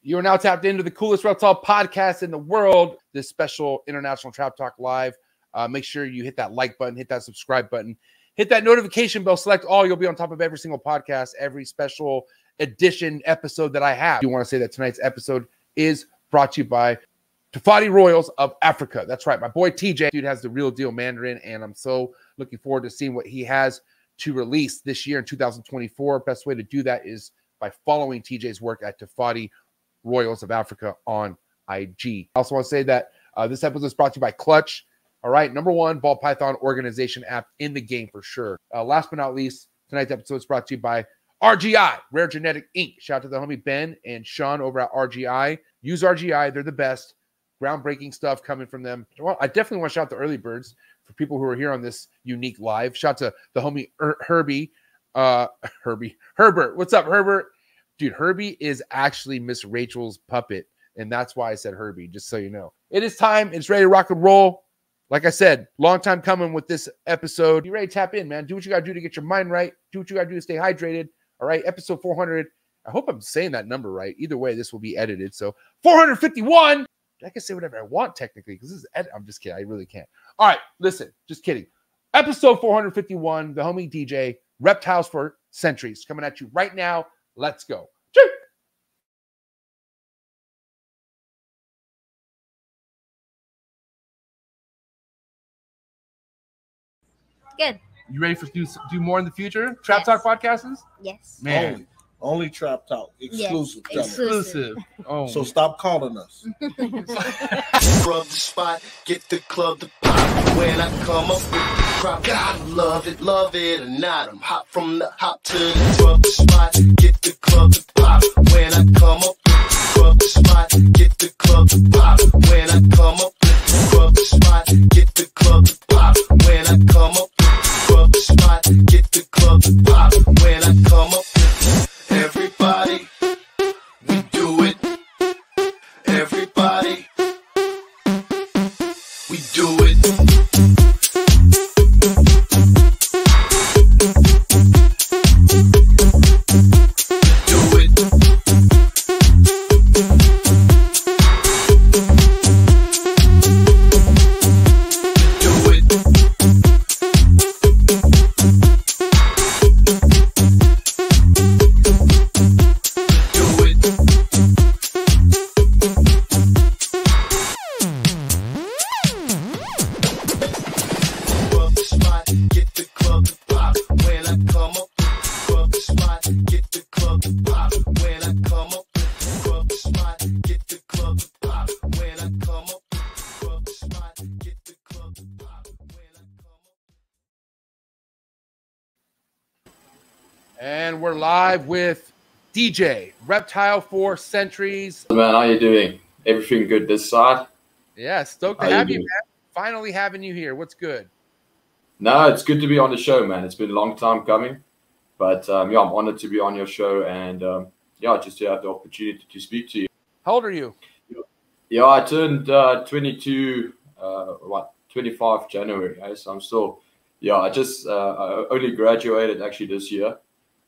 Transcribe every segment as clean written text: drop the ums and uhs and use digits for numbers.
You are now tapped into the coolest reptile podcast in the world, this special International Trap Talk Live. Make sure you hit that like button, hit that subscribe button, hit that notification bell, select all. You'll be on top of every single podcast, every special edition episode that I have. You want to say that tonight's episode is brought to you by TOFAUTI Royals of Africa. That's right. My boy TJ, dude, has the real deal Mandarin, and I'm so looking forward to seeing what he has to release this year in 2024. Best way to do that is by following TJ's work at TOFAUTI Royals of Africa on IG. I also want to say that this episode is brought to you by Clutch. All right, #1 ball python organization app in the game for sure. Last but not least, tonight's episode is brought to you by RGI, Rare Genetic Inc. Shout out to the homie Ben and Sean over at RGI. Use RGI. They're the best. Groundbreaking stuff coming from them. Well, I definitely want to shout out the early birds for people who are here on this unique live. Shout out to the homie Herbie. Herbert. What's up, Herbert? Dude, Herbie is actually Miss Rachel's puppet, and that's why I said Herbie, just so you know. It is time. It's ready to rock and roll. Like I said, long time coming with this episode. You ready to tap in, man? Do what you got to do to get your mind right. Do what you got to do to stay hydrated. All right, episode 400. I hope I'm saying that number right. Either way, this will be edited. So 451. I can say whatever I want technically because this is edit. I'm just kidding. I really can't. All right, listen, just kidding. Episode 451, the homie DJ, Reptiles for Centuries, coming at you right now. Let's go. Good. You ready for do more in the future? Trap Talk podcasts? Yes. Man. Only Trap Talk. Exclusive. Yes. Exclusive. Oh. So stop calling us. Rub the spot, get the club to pop. When I come up with the crop, God love it or not. I'm hot from the hop to the rub the spot, get the club to pop. When I come up with the rub the spot, get the club to pop. When I come up with the rub the spot, get the club to pop. When I come up with the rub the spot, get the club to pop. When I come up with everybody, we do it. Everybody, we do it. Do it. Do it. And we're live with DJ, Reptile for Centuries. Man, how you doing? Everything good this side? Yeah, stoked to have you, man. Finally having you here. What's good? No, it's good to be on the show, man. It's been a long time coming. But, yeah, I'm honored to be on your show and, yeah, just to have the opportunity to speak to you. How old are you? Yeah, I turned 22, 25 January. So I'm still, yeah, I just I only graduated actually this year.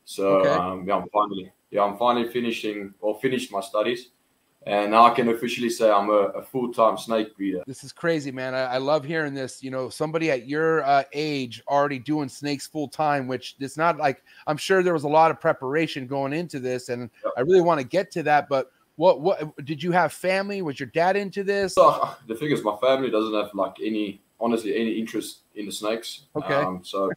So, okay. Yeah, I'm finally finished my studies. And now I can officially say I'm a full-time snake breeder. This is crazy, man. I love hearing this. You know, somebody at your age already doing snakes full-time, which it's not like, I'm sure there was a lot of preparation going into this, and yep. I really want to get to that. But what did you have family? Was your dad into this? So, the thing is, my family doesn't have like honestly any interest in the snakes. Okay. So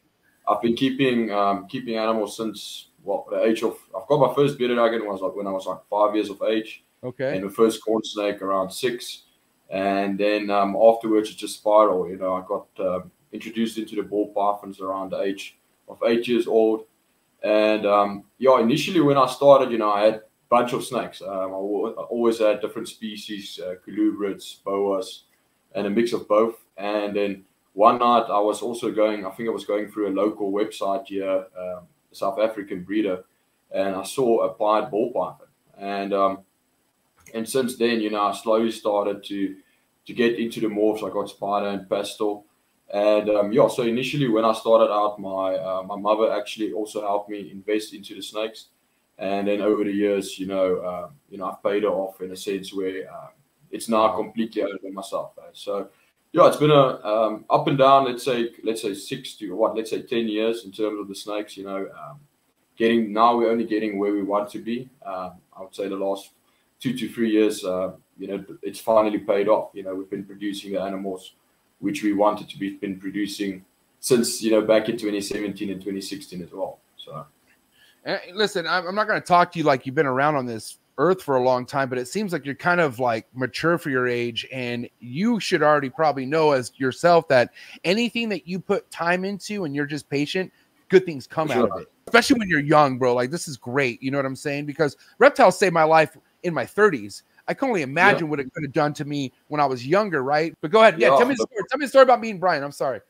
I've been keeping animals since the age of, I've got my first bearded dragon when I was like 5 years of age. Okay. And the first corn snake around 6. And then afterwards it just spiraled. You know, I got introduced into the ball pythons around the age of 8 years old. And yeah, initially when I started, you know, I had a bunch of snakes. I always had different species, colubrids, boas, and a mix of both. And then one night I was also going through a local website here, a South African breeder, and I saw a pied ball python. And since then, you know, I slowly started to get into the morphs. I got spider and pastel. And yeah, so initially when I started out, my mother actually also helped me invest into the snakes. And then over the years, I've paid it off in a sense where it's now completely owned by myself. So yeah, it's been a up and down. Let's say 10 years in terms of the snakes. Now we're only getting where we want to be. I would say the last 2 to 3 years, it's finally paid off. We've been producing the animals which we wanted to be been producing since back in 2017 and 2016 as well. So, listen, I'm not going to talk to you like you've been around on this earth for a long time, but it seems like you're kind of like mature for your age, and you should already probably know as yourself that anything that you put time into and you're just patient, good things come out of it. Especially when you're young, bro. Like, this is great. You know what I'm saying? Because reptiles saved my life in my 30s. I can only imagine what it could have done to me when I was younger, right? But go ahead. Yeah, tell me the story. Tell me the story about me and Brian. I'm sorry.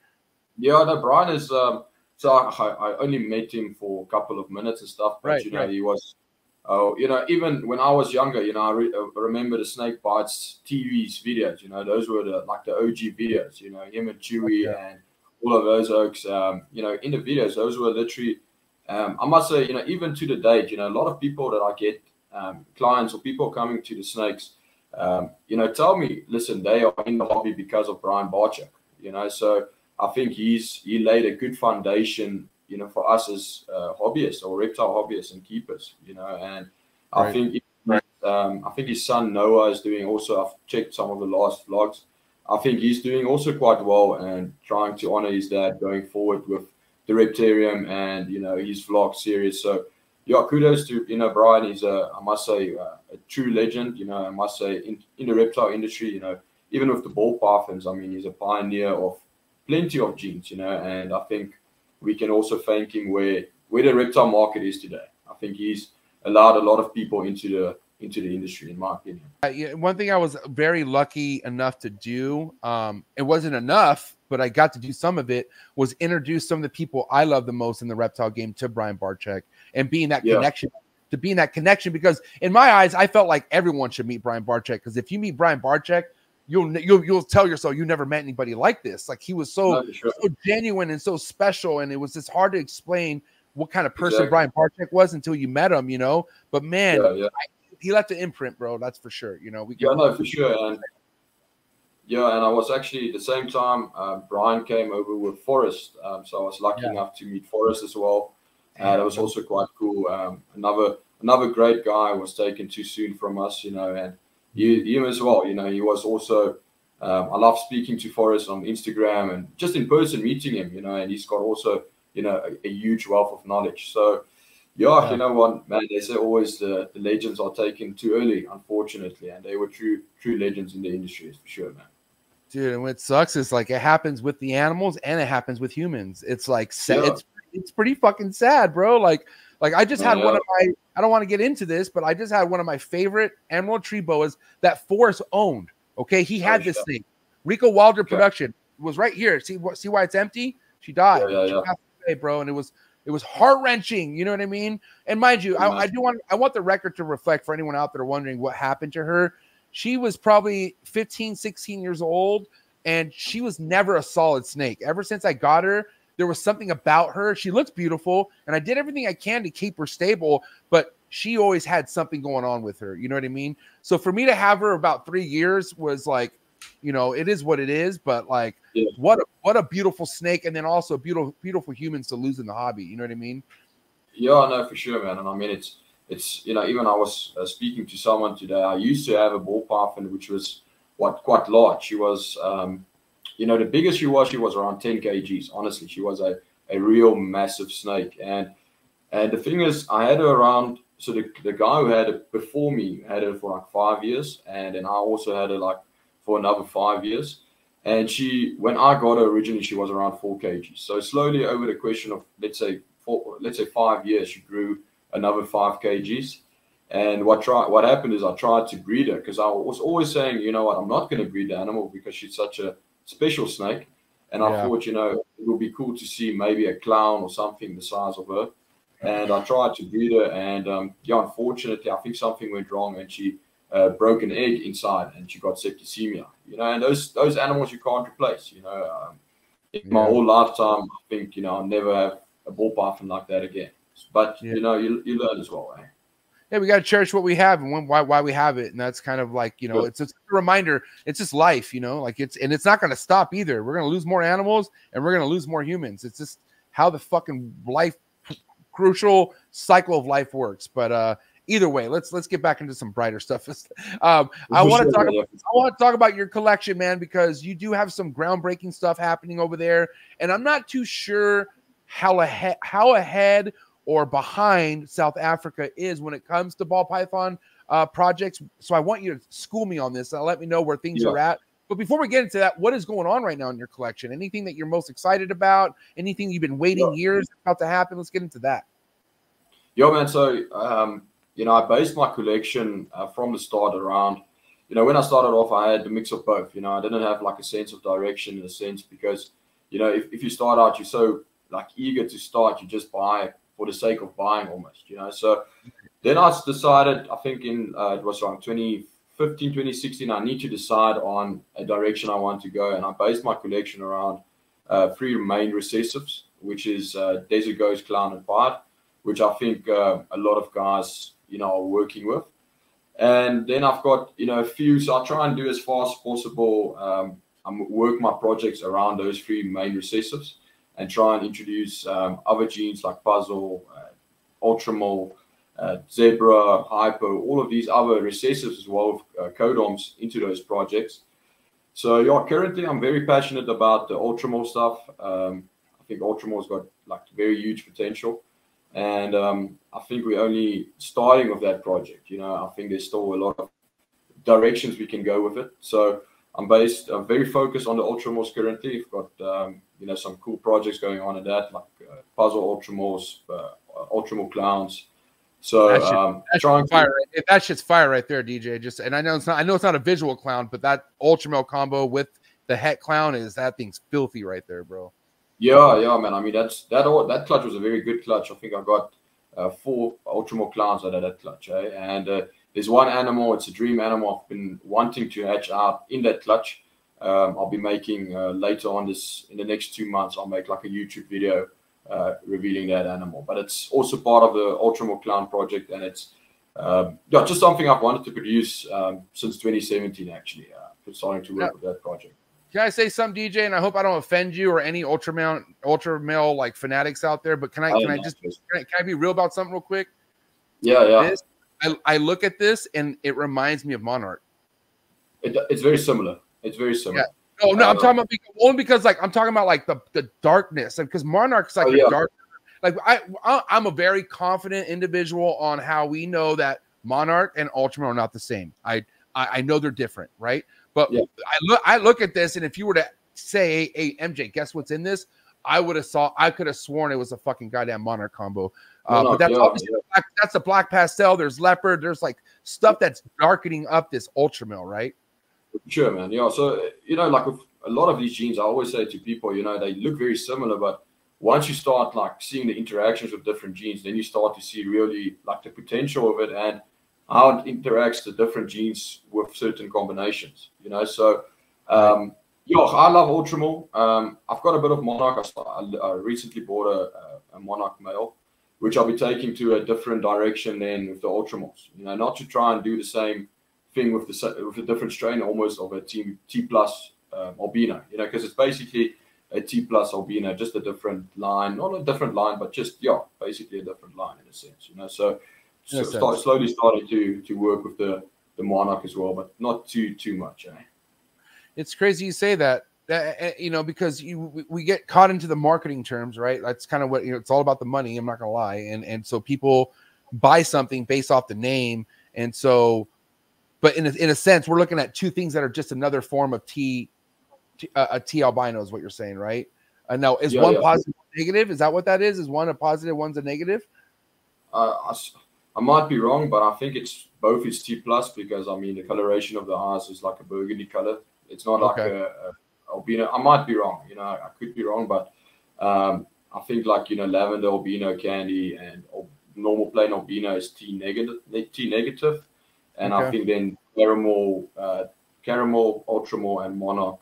Yeah, no, Brian is so I only met him for a couple of minutes and stuff, but he was even when I was younger, I remember the Snake Bites TV's videos, those were the OG videos, him and Chewy and all of those oaks, in the videos, those were literally, I must say, even to the date, a lot of people that I get, clients or people coming to the snakes, tell me, listen, they are in the hobby because of Brian Barczyk, so I think he laid a good foundation, for us as hobbyists or reptile hobbyists and keepers, and I think his son Noah is doing also. I've checked some of the last vlogs. I think he's doing also quite well and trying to honor his dad going forward with the Reptarium and his vlog series. So yeah, kudos to Brian. He's I must say a true legend. I must say in the reptile industry. Even with the ball pythons, I mean, he's a pioneer of plenty of genes. And I think we can also thank him where the reptile market is today. I think he's allowed a lot of people into the industry, in my opinion. One thing I was very lucky enough to do, it wasn't enough, but I got to do some of it, was introduce some of the people I love the most in the reptile game to Brian Barczyk and being that connection, because in my eyes, I felt like everyone should meet Brian Barczyk, because if you meet Brian Barczyk, you'll tell yourself you never met anybody like this. Like, he was so genuine and so special, and it was just hard to explain what kind of person Brian Barczyk was until you met him, But man, he left an imprint, bro. That's for sure. For sure. And I was actually at the same time. Brian came over with Forrest, so I was lucky enough to meet Forrest as well. That was also quite cool. Another great guy was taken too soon from us, and him as well. He was also. I love speaking to Forrest on Instagram and just in person meeting him. And he's got also a huge wealth of knowledge. So. Yeah, you know what, man, they say always the legends are taken too early, unfortunately, and they were true legends in the industry, for sure, man. Dude, and what sucks is, like, it happens with the animals and it happens with humans. It's like it's pretty fucking sad, bro. Like I just had one of my, I don't want to get into this, but I just had one of my favorite emerald tree boas that Forrest owned. Okay, he had this thing. Rico Wilder production was right here. See why it's empty? She died. She passed away, bro, and it was heart-wrenching, you know what I mean? And mind you, I want the record to reflect for anyone out there wondering what happened to her. She was probably 15, 16 years old, and she was never a solid snake. Ever since I got her, there was something about her. She looks beautiful, and I did everything I can to keep her stable, but she always had something going on with her, you know what I mean? So for me to have her about 3 years was like, it is what it is, but like, what a beautiful snake, and then also beautiful humans to lose in the hobby. You know what I mean? Yeah, no, for sure, man. And I mean, it's even I was speaking to someone today. I used to have a ball python, which was quite large. She was, the biggest she was around 10 kgs. Honestly, she was a real massive snake. And the thing is, I had her around. So the guy who had it before me had her for like 5 years, and then I also had her like for another 5 years. And when I got her originally, she was around 4 kg. So slowly over the question of, let's say 5 years, she grew another 5 kgs. And what happened is I tried to breed her, because I was always saying, you know what, I'm not going to breed the animal because she's such a special snake. And I thought, it would be cool to see maybe a clown or something the size of her. And I tried to breed her, and unfortunately, I think something went wrong, and she broke an egg inside, and she got septicemia. And those animals you can't replace. In my whole lifetime, I think I'll never have a ball python like that again. But you learn as well, eh? yeah, we got to cherish what we have and why we have it. And that's kind of like, you know, it's just a reminder. It's just life, you know, like it's not going to stop either. We're going to lose more animals and we're going to lose more humans. It's just how the fucking life crucial cycle of life works. But either way, let's get back into some brighter stuff. I want to talk about your collection, man, because you do have some groundbreaking stuff happening over there, and I'm not too sure how ahead or behind South Africa is when it comes to ball python projects. So I want you to school me on this and let me know where things are at. But before we get into that, what is going on right now in your collection? Anything that you're most excited about? Anything you've been waiting years about to happen? Let's get into that. Yo, man. So, you know, I based my collection from the start around, you know, when I started off, I had a mix of both. You know, I didn't have like a sense of direction in a sense because, you know, if you start out, you're so like eager to start, you just buy for the sake of buying almost, you know. So then I decided, I think in, it was around 2015, 2016, I need to decide on a direction I want to go. And I based my collection around 3 main recessives, which is desert ghost, clown, and pied, which I think a lot of guys, you know, are working with. And then I've got, you know, a few, so I try and do as fast as possible. I work my projects around those 3 main recessives and try and introduce other genes like puzzle, ultramol, zebra, hypo, all of these other recessives as well, codoms into those projects. So yeah, currently I'm very passionate about the ultramol stuff. I think ultramol's got like very huge potential. And I think we're only starting with that project. You know, I think there's still a lot of directions we can go with it. So I'm very focused on the ultramals currently. We've got, you know, some cool projects going on in that, like puzzle ultramals, ultramal clowns. So that shit's fire right there, DJ. And I know it's not a visual clown, but that ultramal combo with the het clown that thing's filthy right there, bro. Yeah, man. I mean, that clutch was a very good clutch. I think I got 4 ultramal clowns out of that clutch, eh? And there's one animal. It's a dream animal I've been wanting to hatch out in that clutch. I'll be making later on in the next 2 months. I'll make like a YouTube video revealing that animal. But it's also part of the ultramal clown project, and it's just something I've wanted to produce since 2017. Actually, starting to work with that project. Can I say something, DJ? And I hope I don't offend you or any ultramale like fanatics out there. But can I be real about something real quick? Yeah. I look at this and it reminds me of Monarch. It's very similar. It's very similar. Yeah. No, I'm talking about only because like I'm talking about like the darkness, and because Monarch's like the dark. Like I'm a very confident individual on how we know that Monarch and Ultraman are not the same. I know they're different, right? But I look at this, and if you were to say, "Hey, MJ, guess what's in this?" I could have sworn it was a fucking goddamn Monarch combo. But that's obviously that's a black pastel. There's leopard. There's like stuff that's darkening up this Ultramil, right? Sure, man. Yeah. So you know, like with a lot of these genes, I always say to people, you know, they look very similar, but once you start like seeing the interactions with different genes, then you start to see really like the potential of it and how it interacts the different genes with certain combinations, you know. So I love Ultramil. I've got a bit of Monarch. I recently bought a Monarch male, which I'll be taking to a different direction than with the Ultramals, you know, not to try and do the same thing with a different strain almost of a T plus albino, you know, because it's basically a T plus albino, just a different line, not a different line, but just basically a different line in a sense, you know. So slowly starting to work with the Monarch as well, but not too much. Eh? It's crazy you say that, you know, because we get caught into the marketing terms, right? That's kind of what, you know, it's all about the money. I'm not gonna lie, and so people buy something based off the name, and so, but in a sense, we're looking at two things that are just another form of T albino is what you're saying, right? Now, is one positive, negative? Is that what that is? Is one a positive, one's a negative? I might be wrong, but I think it's both is T plus because I mean the coloration of the eyes is like a burgundy color. It's not like a albino. I might be wrong, you know, I could be wrong, but I think like, you know, lavender albino candy and normal plain albino is T negative, and I think then caramel, Ultramil, and Monarch,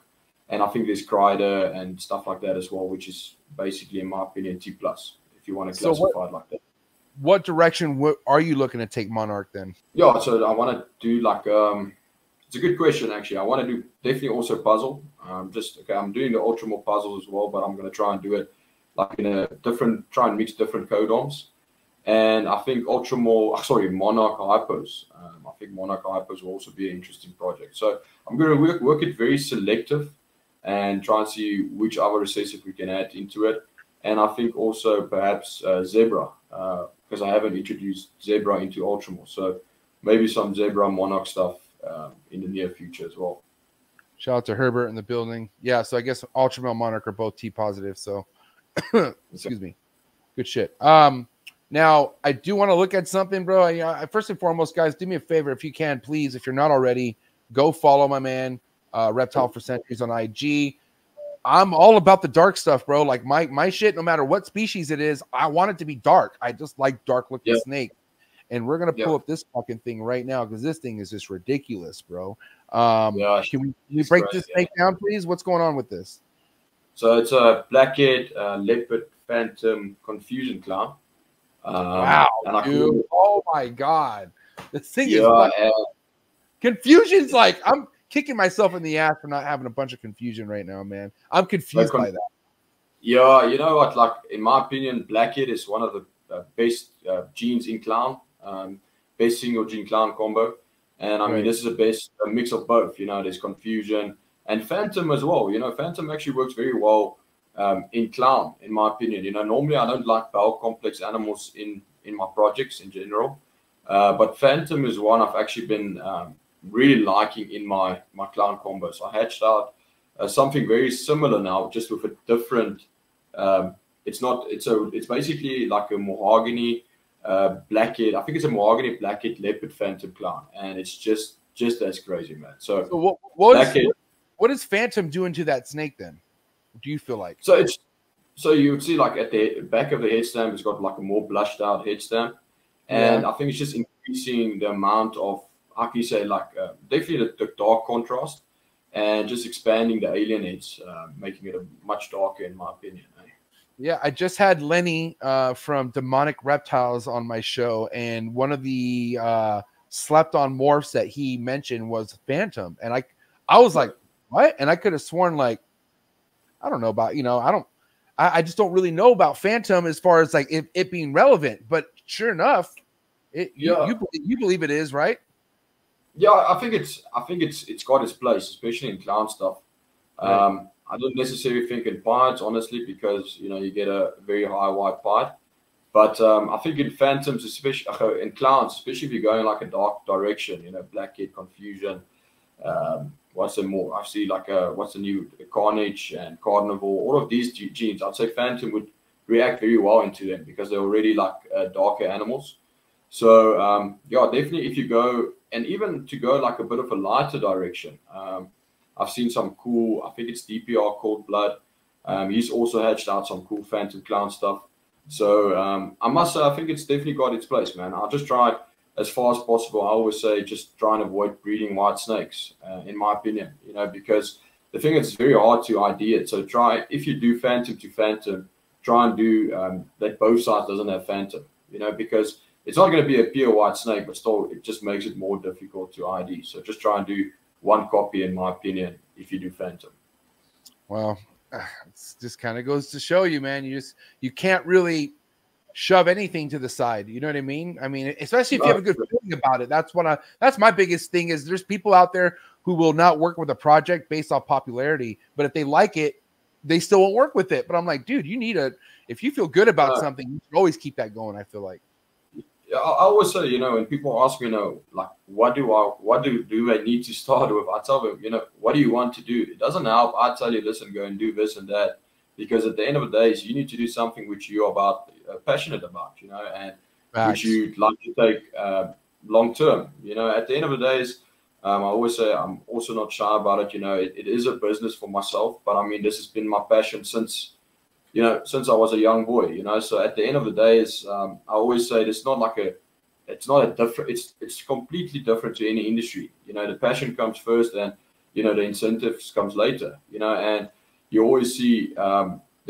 and I think there's Crider and stuff like that as well, which is basically, in my opinion, T plus if you want to classify it like that. what direction are you looking to take Monarch then? Yeah, so I want to do like it's a good question actually. I want to do definitely also puzzle. I'm doing the Ultramore puzzles as well, but I'm going to try and do it like in a different, try and mix different codons. And I think Monarch Hypos. I think Monarch Hypos will also be an interesting project. So I'm going to work it very selective and try and see which other recessive we can add into it. And I think also perhaps Zebra, because I haven't introduced Zebra into Ultramore. So maybe some Zebra Monarch stuff in the near future as well. Shout out to Herbert in the building. Yeah, so I guess Ultramar Monarch are both T positive. So excuse me. Good shit. Now, I do want to look at something, bro. First and foremost, guys, do me a favor if you can, please. If you're not already, go follow my man, Reptile for Centuries on IG. I'm all about the dark stuff, bro. Like my shit, no matter what species it is, I want it to be dark. I just like dark looking snake. And we're gonna pull up this fucking thing right now because this thing is just ridiculous, bro. Can we break this snake down, please? What's going on with this? So it's a blackhead leopard phantom confusion clown. Wow, dude. Oh my god. This thing is like, confusion's like I'm kicking myself in the ass for not having a bunch of confusion right now, man. I'm confused by that. Yeah, you know what? Like in my opinion, blackhead is one of the best genes in clown, best single gene clown combo. And I mean, this is a mix of both. You know, there's confusion and phantom as well. You know, phantom actually works very well in clown, in my opinion. You know, normally I don't like bowel complex animals in my projects in general, but phantom is one I've actually been really liking in my clown combos. I hatched out something very similar now, just with a different. It's basically like a mahogany blackhead. I think it's a mahogany blackhead leopard phantom clown, and it's just as crazy, man. So what is phantom doing to that snake then? Do you feel like? So you would see like at the back of the head stamp, it's got like a more blushed out head stamp, and I think it's just increasing the amount of, how can you say, like definitely the dark contrast, and just expanding the alien heads, making it a much darker, in my opinion. Yeah, I just had Lenny from Demonic Reptiles on my show, and one of the slept on morphs that he mentioned was phantom, and I was like, what? And I could have sworn like, I don't know about, I just don't really know about phantom as far as like it being relevant, but sure enough, you believe it is, right? Yeah, I think it's got its place, especially in clown stuff. Right. I don't necessarily think in pieds, honestly, because you get a very high white pied. But I think in phantoms, especially in clowns, especially if you're going like a dark direction, blackhead, confusion. What's the more? I see like what's the new Carnage and Carnivore, all of these genes. I'd say phantom would react very well into them because they're already like darker animals. So yeah, definitely if you go, and even to go like a bit of a lighter direction. I've seen some cool, I think it's DPR Cold Blood. He's also hatched out some cool phantom clown stuff. So I must say, I think it's definitely got its place, man. I'll just try as far as possible. I always say just try and avoid breeding white snakes, in my opinion, because the thing is, it's very hard to ID it. So try, if you do phantom to phantom, try and do that both sides doesn't have phantom, because it's not going to be a pure white snake, but still it just makes it more difficult to ID. So just try and do one copy, in my opinion, if you do phantom. Well, it just kind of goes to show you, man, you can't really shove anything to the side. You know what I mean? I mean, especially if you have a good feeling about it. That's my biggest thing is there's people out there who will not work with a project based off popularity, but if they like it, they still won't work with it. But I'm like, dude, if you feel good about something, you should always keep that going, I feel like. I always say, when people ask me, like, what do I need to start with? I tell them, what do you want to do? It doesn't help. I tell you, listen, go and do this and that, because at the end of the day, you need to do something which you're passionate about, and which you'd like to take long term. At the end of the day, I always say I'm also not shy about it. It is a business for myself, but I mean, this has been my passion since I was a young boy, so at the end of the day I always say it's completely different to any industry. The passion comes first and, the incentives comes later, and you always see,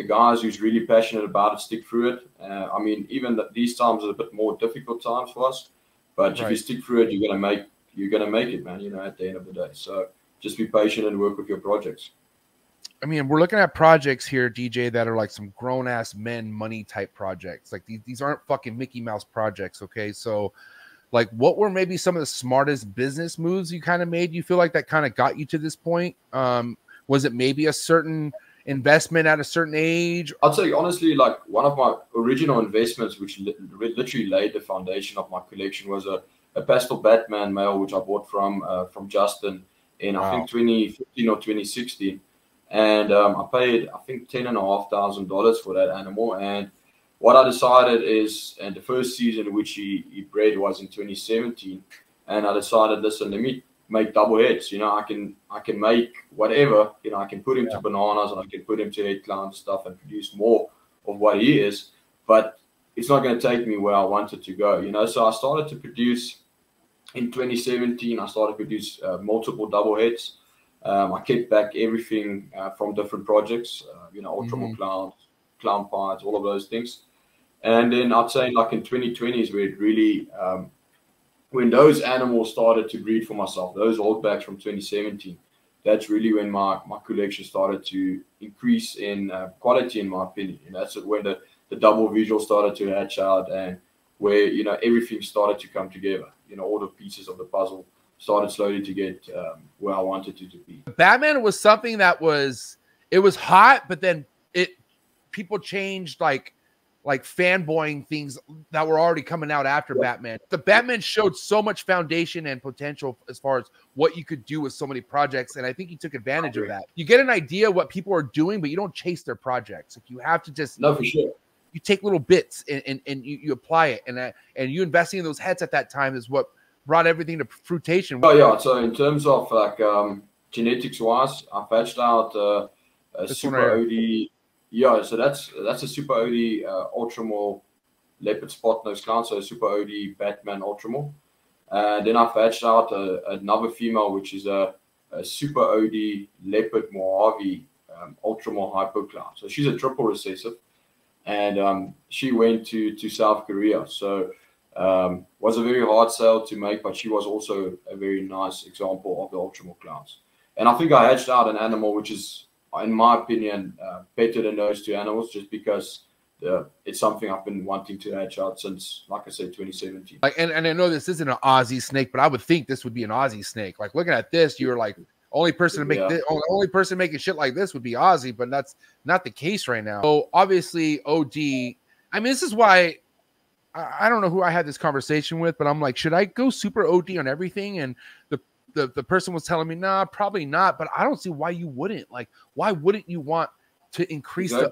the guys who's really passionate about it stick through it. I mean, even these times are a bit more difficult times for us, but if you stick through it, you're gonna make it, man. You know, at the end of the day. So just be patient and work with your projects. I mean, we're looking at projects here, DJ, that are like some grown ass men money type projects. Like these aren't fucking Mickey Mouse projects. Okay, so like, what were maybe some of the smartest business moves you kind of made? You feel like that kind of got you to this point? Was it maybe a certain investment at a certain age? I'd say honestly, like one of my original investments, which literally laid the foundation of my collection, was a pastel Batman male, which I bought from Justin in I think 2015 or 2016, and I paid I think $10,500 for that animal. And what I decided is, and the first season which he bred was in 2017, and I decided, listen, let me make double heads. You know, I can make whatever. You know, I can put him to bananas and I can put him to head clown stuff and produce more of what he is, but it's not going to take me where I wanted to go. You know, so I started to produce in 2017. I started to produce multiple double heads. I kept back everything from different projects. You know, Ultramar clowns, clown pies, all of those things. And then I'd say like in 2020 is where it really, when those animals started to breed for myself, those holdbacks from 2017, that's really when my collection started to increase in quality, in my opinion. And that's when the double visual started to hatch out, and where, you know, everything started to come together. You know, all the pieces of the puzzle started slowly to get where I wanted it to be. Batman was something that it was hot, but then people changed like fanboying things that were already coming out after Batman. The Batman showed so much foundation and potential as far as what you could do with so many projects, and I think he took advantage of that. You get an idea of what people are doing, but you don't chase their projects. Like, you have to just for sure. You take little bits and you apply it, and you investing in those heads at that time is what brought everything to fruition. Oh yeah, so in terms of like genetics wise, I patched out a Super OD. Yeah, so that's a Super OD Ultramar leopard spot nose clown, so a Super OD Batman Ultramar. Then I fetched out another female, which is a Super OD leopard Mojave Ultramar hypo clown. So she's a triple recessive, and she went to South Korea. So was a very hard sale to make, but she was also a very nice example of the Ultramar clowns. And I think I hatched out an animal which is, in my opinion, better than those two animals, just because it's something I've been wanting to hatch out since, like I said, 2017. Like, and I know this isn't an Aussie snake, but I would think this would be an Aussie snake. Like, looking at this, you're like, only person to make this, only person making shit like this would be Aussie, but that's not the case right now. So obviously, OD. I mean, this is why I don't know who I had this conversation with, but I'm like, should I go super OD on everything? And the person was telling me, nah, probably not, but I don't see why you wouldn't. Like, why wouldn't you want to increase the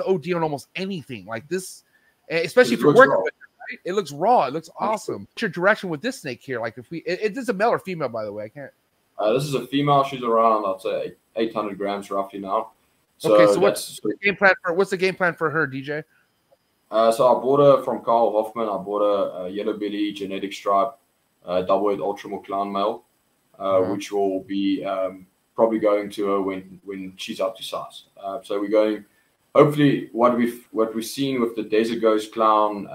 OD on almost anything like this, especially if you're working with it, right? It looks raw. It looks awesome. What's your direction with this snake here? Like, if this is a male or female, by the way? I can't. This is a female. She's around, I'd say, 800 grams roughly now. So okay, so what's the game plan for her, DJ? So I bought her from Carl Hoffman. I bought a yellow belly genetic stripe double-head Ultramar clown male, which will be probably going to her when she's up to size. So we're going, hopefully, what we've seen with the Desert Ghost clown,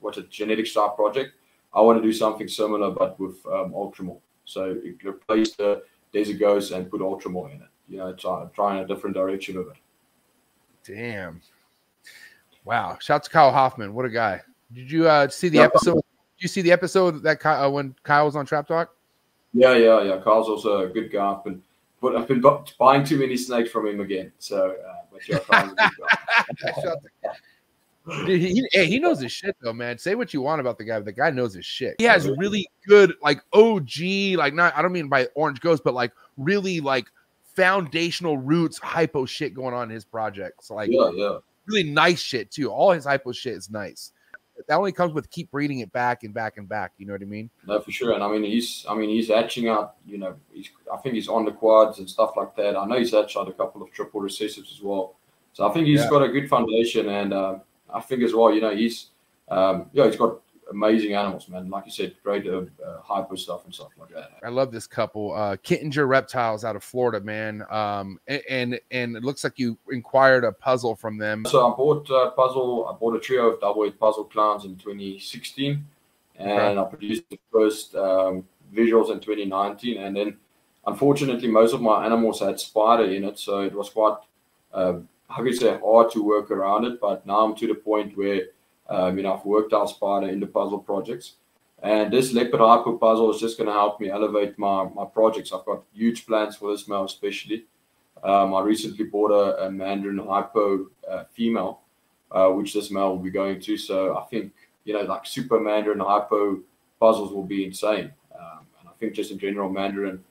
what's a genetic stripe project. I want to do something similar, but with Ultramar. So replace the Desert Ghost and put Ultramar in it. You know, try in a different direction with it. Damn. Wow. Shout to Kyle Hoffman. What a guy. Did you see the episode? Did you see the episode that when Kyle was on Trap Talk? Yeah. Kyle's also a good guy. I've been buying too many snakes from him again. So, but yeah, Kyle's a good guy. Dude, he knows his shit though, man. Say what you want about the guy, but the guy knows his shit. He has really good, like, OG, like, not, I don't mean by Orange Ghost, but like really like foundational roots hypo shit going on in his projects. Like, really nice shit too. All his hypo shit is nice. That only comes with keep breeding it back and back and back. You know what I mean? No, for sure. And I mean, he's hatching out. You know, I think he's on the quads and stuff like that. I know he's hatched out a couple of triple recessives as well. So I think he's got a good foundation, and I think as well, you know, he's got amazing animals, man. Like you said, great hyper stuff and stuff like that. I love this couple, Kittinger Reptiles out of Florida, man. And it looks like you inquired a puzzle from them. So I bought a puzzle. I bought a trio of double-head puzzle clowns in 2016, and I produced the first visuals in 2019. And then, unfortunately, most of my animals had spider in it, so it was quite, how can you say, hard to work around it. But now I'm to the point where I've worked out spider in the puzzle projects, and this leopard hypo puzzle is just going to help me elevate my projects. I've got huge plans for this male, especially. I recently bought a Mandarin hypo female, which this male will be going to. So I think like super Mandarin hypo puzzles will be insane. And I think just in general, Mandarin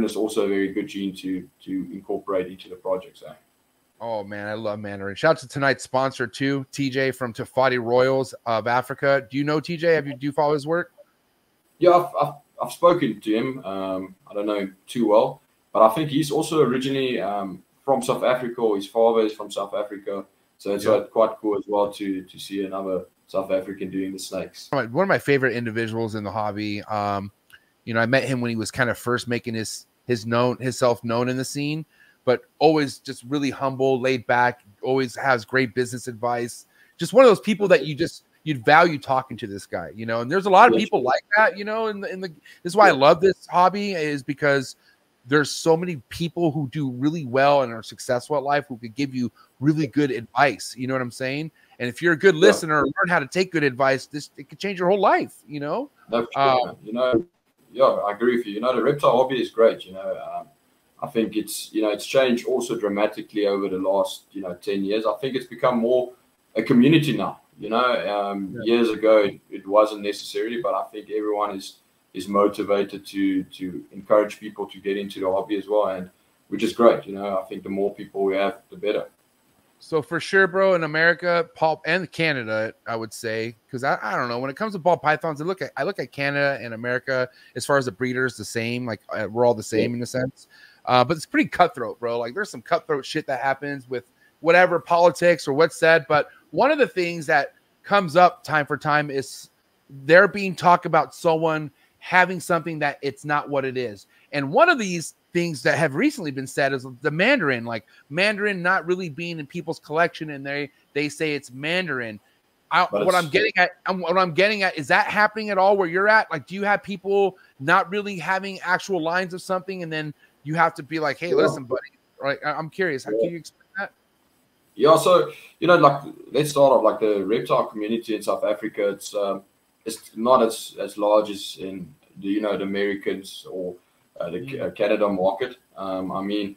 is also a very good gene to incorporate into the projects. Oh man, I love Mandarin. Shout out to tonight's sponsor too, TJ from TOFAUTI Royals of Africa. Do you know TJ? Do you follow his work? Yeah, I've spoken to him. I don't know him too well, but I think he's also originally from South Africa, or his father is from South Africa. So it's quite cool as well to see another South African doing the snakes. One of my favorite individuals in the hobby. I met him when he was kind of first making himself known in the scene, but always just really humble, laid back, always has great business advice. Just one of those people that you'd value talking to this guy, and there's a lot of people like that, this is why I love this hobby, is because there's so many people who do really well and are successful at life who could give you really good advice. You know what I'm saying? And if you're a good listener, or learn how to take good advice, it could change your whole life, No, for sure, yeah, I agree with you. The reptile hobby is great, I think it's changed also dramatically over the last 10 years. I think it's become more a community now. Years ago it wasn't necessary, but I think everyone is motivated to encourage people to get into the hobby as well, and which is great. I think the more people we have, the better. So for sure, bro, in America, and Canada, I would say, because I don't know, when it comes to ball pythons, I look at Canada and America as far as the breeders, the same. Like we're all the same in a sense. But it's pretty cutthroat, bro. Like there's some cutthroat shit that happens with whatever politics or what's said. But one of the things that comes up time for time is there being talk about someone having something that it's not what it is. And one of these things that have recently been said is the Mandarin, like Mandarin not really being in people's collection, and they say it's Mandarin. What I'm getting at is that happening at all where you're at? Like, do you have people not really having actual lines of something, and then you have to be like, hey, listen, buddy, right? I'm curious. How can you explain that? Yeah, so like let's start off, like the reptile community in South Africa. It's not as large as in the the Americans or the Canada market. I mean,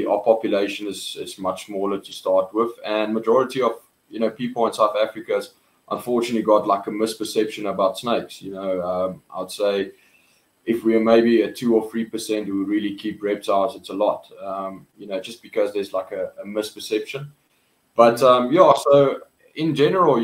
our population is much smaller to start with, and majority of people in South Africa has unfortunately got like a misperception about snakes. I'd say if we are maybe at 2 or 3% who really keep reptiles, it's a lot. Just because there's like a misperception. But so in general,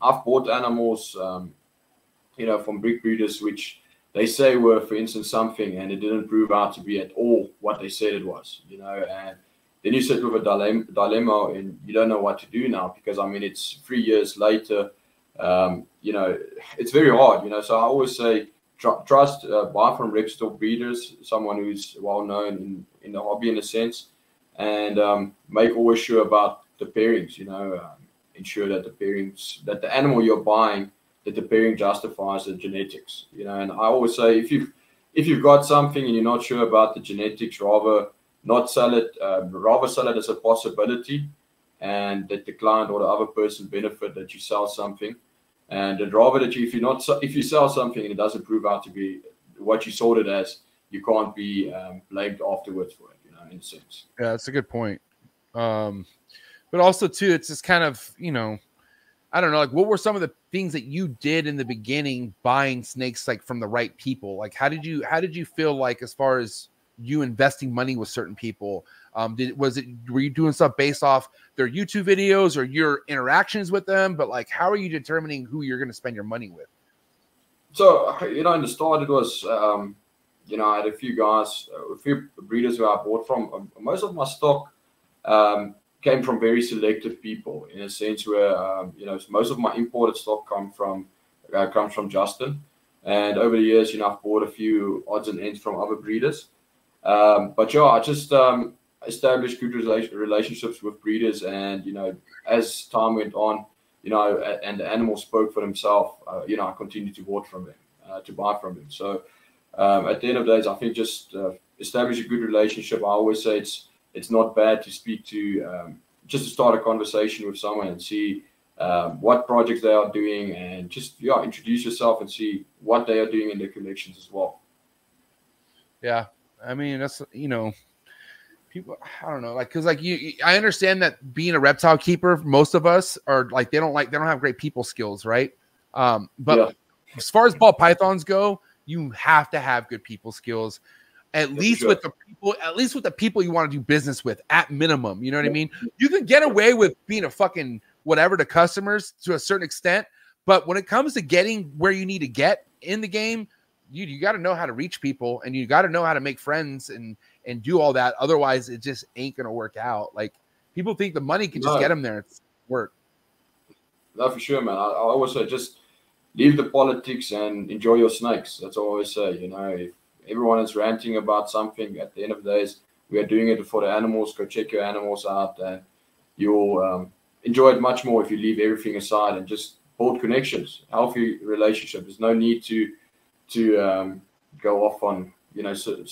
I've bought animals, from big breeders which they say were, for instance, something, and it didn't prove out to be at all what they said it was. And then you sit with a dilemma, and you don't know what to do now, because I mean it's 3 years later. It's very hard. So I always say, trust, buy from reputable breeders, someone who's well known in the hobby in a sense, and make always sure about the pairings. Ensure that that the animal you're buying, that the pairing justifies the genetics. And I always say, if you've got something and you're not sure about the genetics, rather sell it as a possibility, and that the client or the other person benefit that you sell something. And I'd rather that if you sell something and it doesn't prove out to be what you sold it as, you can't be blamed afterwards for it, in a sense. Yeah, that's a good point. But also too, it's just kind of, I don't know, like what were some of the things that you did in the beginning buying snakes, like from the right people? Like how did you feel like as far as you investing money with certain people? Were you doing stuff based off their YouTube videos or your interactions with them? But like, how are you determining who you're going to spend your money with? So, in the start, it was, I had a few breeders who I bought from. Most of my stock, came from very selective people, in a sense where you know, most of my imported stock comes from Justin, and over the years, you know, I've bought a few odds and ends from other breeders. But yeah, I just established good relationships with breeders, and you know, as time went on, you know, and the animal spoke for himself, you know, I continued to buy from him. So at the end of the day, I think just establish a good relationship. I always say it's not bad to speak to, just to start a conversation with someone and see what projects they are doing, and just introduce yourself and see what they are doing in their collections as well. Yeah, I mean, that's, you know, people, I don't know, like, because like I understand that being a reptile keeper, most of us are like, they don't have great people skills, right? But as far as ball pythons go, you have to have good people skills, at least with the people you want to do business with, at minimum. You know what I mean? You can get away with being a fucking whatever to customers to a certain extent, but when it comes to getting where you need to get in the game, you got to know how to reach people, and you got to know how to make friends and do all that. Otherwise, it just ain't gonna work out. Like, people think the money can just get them there. It's work. No, for sure, man. I always say, just leave the politics and enjoy your snakes. That's all I always say. You know, if everyone is ranting about something, at the end of the day, we are doing it for the animals. Go check your animals out, and you'll enjoy it much more if you leave everything aside and just build connections, healthy relationship. There's no need to go off on, you know, certain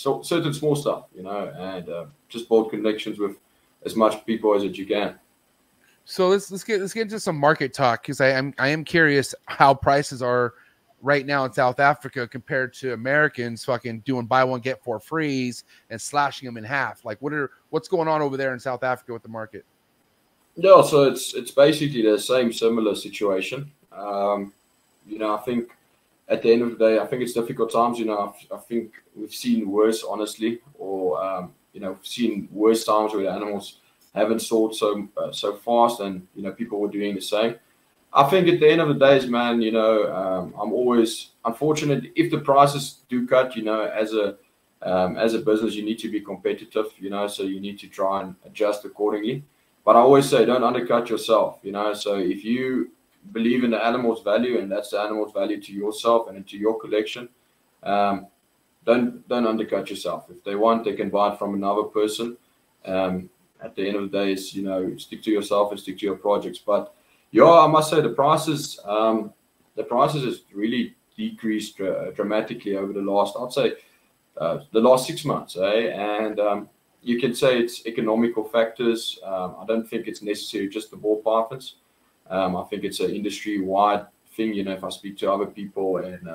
small stuff, you know, and just build connections with as much people as you can. So let's get into some market talk, because I am curious how prices are right now in South Africa compared to Americans fucking doing buy one get four frees and slashing them in half. Like, what's going on over there in South Africa with the market? Yeah, so it's basically the similar situation. You know, I think at the end of the day, I think it's difficult times. You know, I think we've seen worse, honestly, or you know, we've seen worse times where the animals haven't sold so fast, and you know, people were doing the same. I think at the end of the days, man, you know, I'm always unfortunate if the prices do cut. You know, as a business, you need to be competitive. You know, so you need to try and adjust accordingly. But I always say, don't undercut yourself. You know, so if you believe in the animal's value, and that's the animal's value to yourself and to your collection, don't undercut yourself. If they want, they can buy it from another person. At the end of the day, it's, you know, stick to yourself and stick to your projects. But yeah, I must say the prices has really decreased dramatically over the last, I'd say, the last 6 months, and you can say it's economical factors. I don't think it's necessarily just the ball pythons. I think it's an industry-wide thing. You know, if I speak to other people and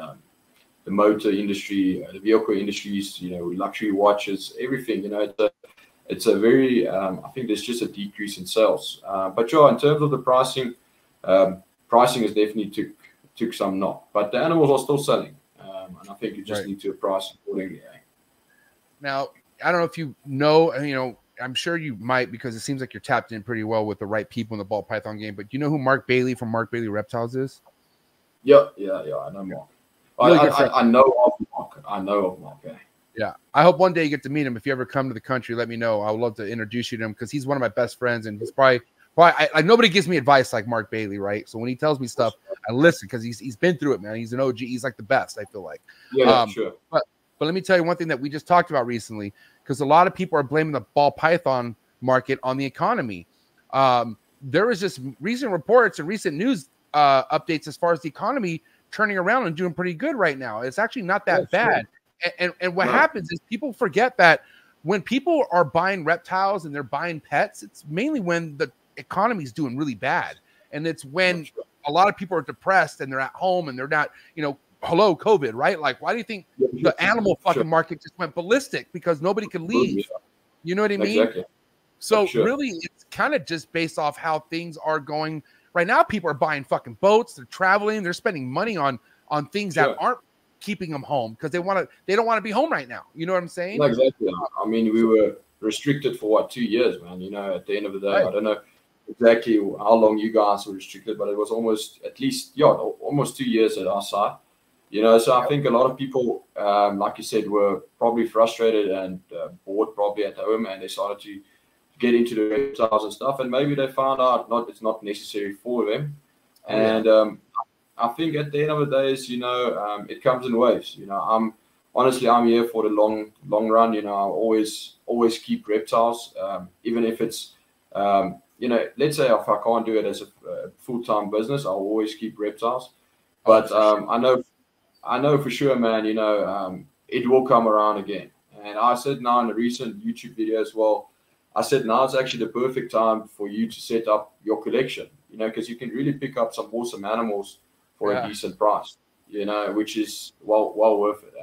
the motor industry, the vehicle industries, you know, luxury watches, everything, you know, it's a very, I think there's just a decrease in sales. But yeah, in terms of the pricing, pricing has definitely took some knock, but the animals are still selling. And I think you just need to price accordingly. Now, I don't know if you know, I'm sure you might, because it seems like you're tapped in pretty well with the right people in the ball python game. But do you know who Mark Bailey from Mark Bailey Reptiles is? Yeah, I know Mark. I know of Mark. I know of Mark. Yeah, I hope one day you get to meet him. If you ever come to the country, let me know. I would love to introduce you to him, because he's one of my best friends, and he's probably nobody gives me advice like Mark Bailey, right? So when he tells me stuff, I listen, because he's been through it, man. He's an OG. He's like the best, I feel like. Yeah, sure. But let me tell you one thing that we just talked about recently, because a lot of people are blaming the ball python market on the economy. There was just recent reports and recent news updates as far as the economy turning around and doing pretty good right now. It's actually not that bad. Sure. And what happens is people forget that when people are buying reptiles and they're buying pets, it's mainly when the economy is doing really bad. And it's when a lot of people are depressed and they're at home and they're not, hello, COVID, right? Like, why do you think the animal fucking market just went ballistic? Because nobody could leave. You know what I mean? Exactly. So really, it's kind of just based off how things are going right now. People are buying fucking boats. They're traveling. They're spending money on things that aren't keeping them home, because they don't want to be home right now. You know what I'm saying? No, exactly. I mean, we were restricted for 2 years, man. You know, at the end of the day, I don't know exactly how long you guys were restricted, but it was almost 2 years at our side. You know, so I think a lot of people, like you said, were probably frustrated and bored probably at home, and they started to get into the reptiles and stuff, and maybe they found out it's not necessary for them. And I think at the end of the day, is it comes in waves. I'm here for the long run. I always keep reptiles, even if it's let's say if I can't do it as a full-time business, I'll always keep reptiles. But I know for sure, man. It will come around again. And I said now in a recent YouTube video as well, I said now it's actually the perfect time for you to set up your collection, because you can really pick up some awesome animals for a decent price, which is well worth it.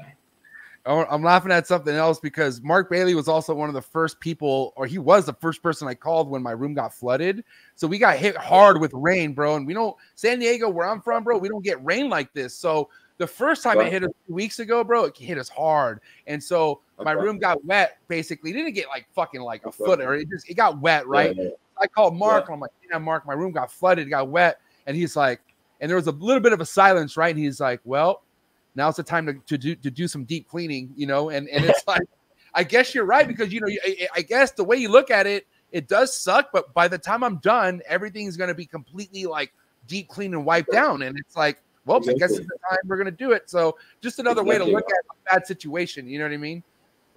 I'm laughing at something else because Mark Bailey was also one of the first people, or he was the first person I called when my room got flooded. So we got hit hard with rain, bro. And San Diego, where I'm from, bro, we don't get rain like this. So the first time it hit us 2 weeks ago, bro, it hit us hard. And so my room got wet, basically. It didn't get like fucking like a foot, or it got wet, right? Yeah. I called Mark, and I'm like, yeah, Mark, my room got flooded, it got wet. And he's like, and there was a little bit of a silence, right? And he's like, well, now's the time to do some deep cleaning, and it's like, I guess you're right, because, I guess the way you look at it, it does suck, but by the time I'm done, everything's going to be completely like deep cleaned and wiped down. And it's like, well, I guess it's the time we're going to do it. So just another way to look at a bad situation. You know what I mean?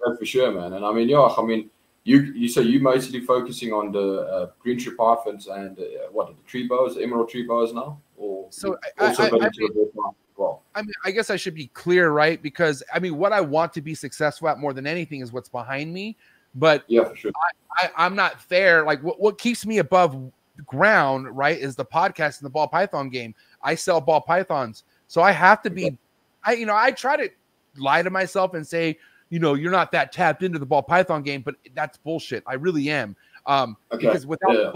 Yeah, for sure, man. And I mean, you say you mostly focusing on the green tree pythons and what are the tree boas, the emerald tree boas now? Or so I I guess I should be clear, right? Because what I want to be successful at more than anything is what's behind me. But yeah, for sure. I'm not there. Like what keeps me above ground, right, is the podcast and the ball python game. I sell ball pythons, so I have to be. I try to lie to myself and say, you're not that tapped into the ball python game, but that's bullshit. I really am. Because without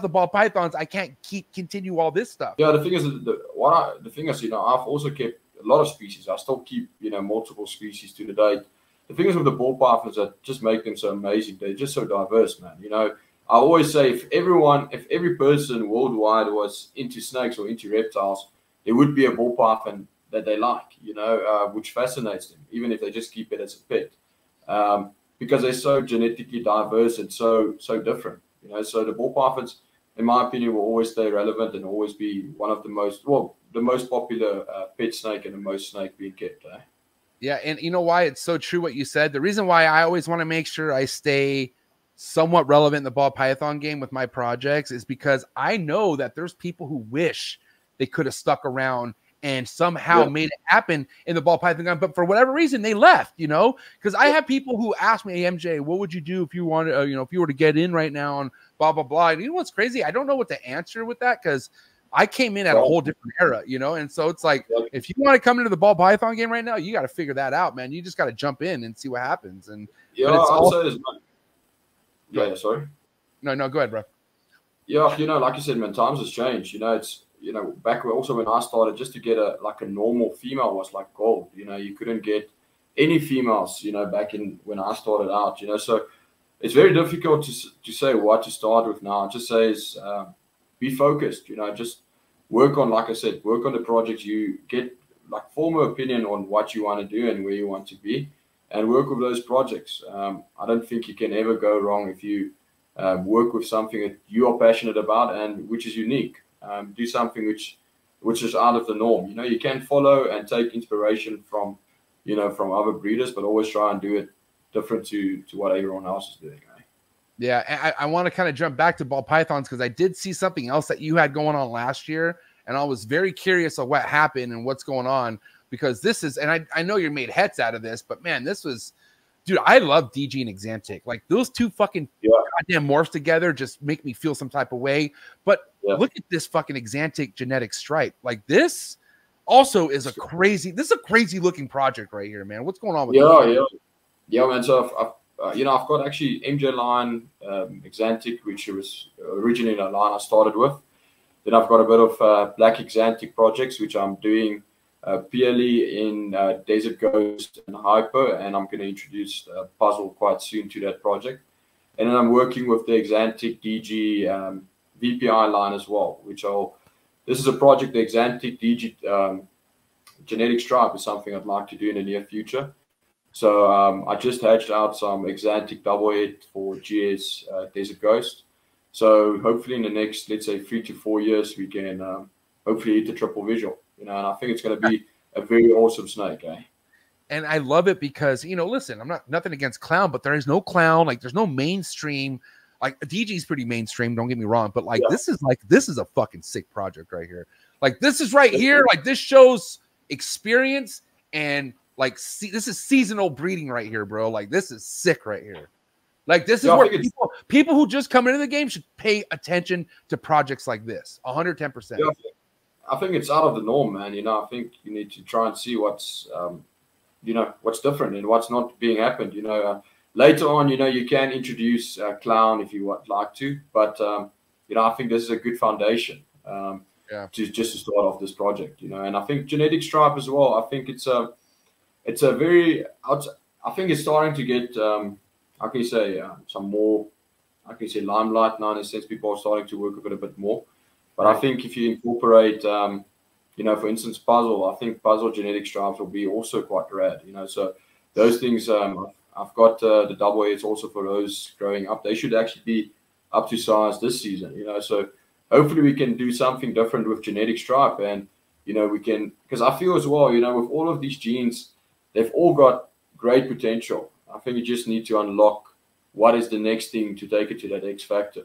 the ball pythons, I can't continue all this stuff. Yeah, the thing is, I've also kept a lot of species. I still keep multiple species to the date. The thing is with the ball pythons that just make them so amazing. They're just so diverse, man. I always say if every person worldwide was into snakes or into reptiles, there would be a ball python that they like, which fascinates them, even if they just keep it as a pet. Because they're so genetically diverse and so different, So the ball pythons, in my opinion, will always stay relevant and always be one of the most popular pet snake and the most snake being kept. Yeah, and you know why it's so true what you said? The reason why I always want to make sure I stay somewhat relevant in the ball python game with my projects is because I know that there's people who wish they could have stuck around and somehow made it happen in the ball python gun, but for whatever reason they left, because I have people who ask me, hey, MJ, what would you do if you wanted, if you were to get in right now and blah, blah, blah. And you know what's crazy? I don't know what to answer with that, because I came in at a whole different era, and so it's like, if you want to come into the ball python game right now, you got to figure that out, man. You just got to jump in and see what happens. And sorry. No, go ahead, bro. Yeah, like you said, man, times has changed. It's back also when I started, just to get a normal female was like gold. You couldn't get any females, back in when I started out, so it's very difficult to say what to start with now. It just says be focused, just work on, like I said, work on the projects. You get form an opinion on what you want to do and where you want to be, and work with those projects. I don't think you can ever go wrong if you work with something that you are passionate about and which is unique. Do something which is out of the norm. You can follow and take inspiration from other breeders, but always try and do it different to what everyone else is doing. Yeah, and I want to kind of jump back to ball pythons because I did see something else that you had going on last year, and I was very curious of what happened and what's going on, because this is, and I know you made hets out of this, but man, this was, dude, I love DG and Exantic. Like those two fucking goddamn morphs together just make me feel some type of way. But look at this fucking Exantic genetic stripe. Like this also is a crazy looking project right here, man. What's going on with Yeah, man. So I've got actually MJ line Exantic, which was originally the line I started with. Then I've got a bit of black Exantic projects, which I'm doing purely in Desert Ghost and Hyper, and I'm going to introduce a puzzle quite soon to that project. And then I'm working with the Exantic DG VPI line as well, this is a project, the Exantic DG genetic stripe is something I'd like to do in the near future. So I just hatched out some Exantic double head for GS Desert Ghost. So hopefully in the next, let's say 3 to 4 years, we can hopefully hit the triple visual, you know, and I think it's going to be a very awesome snake, eh? And I love it because, you know, listen, I'm not nothing against clown, but there is no clown. Like, there's no mainstream. Like, DG is pretty mainstream. Don't get me wrong, but like, this is a fucking sick project right here. Like, this is right here. Like, this shows experience and like, this is seasonal breeding right here, bro. Like, this is sick right here. Like, this is where people who just come into the game should pay attention to projects like this. 110%. Yeah, I think it's out of the norm, man. You know, I think you need to try and see what's you know, what's different and what's not being happened. You know, later on, you know, you can introduce clown if you would like to, but you know, I think this is a good foundation to start off this project. You know, and I think genetic stripe as well. I think it's a very, I think it's starting to get how can you say some more, how can you say, limelight now, in a sense. People are starting to work with it a bit more. But I think if you incorporate you know, for instance, puzzle, I think puzzle genetic stripes will be also quite rad, you know. So those things, I've got the double heads also for those growing up. They should actually be up to size this season, you know. So hopefully we can do something different with genetic stripe, and, you know, we can, because I feel as well, you know, with all of these genes, they've all got great potential. I think you just need to unlock what is the next thing to take it to that X factor,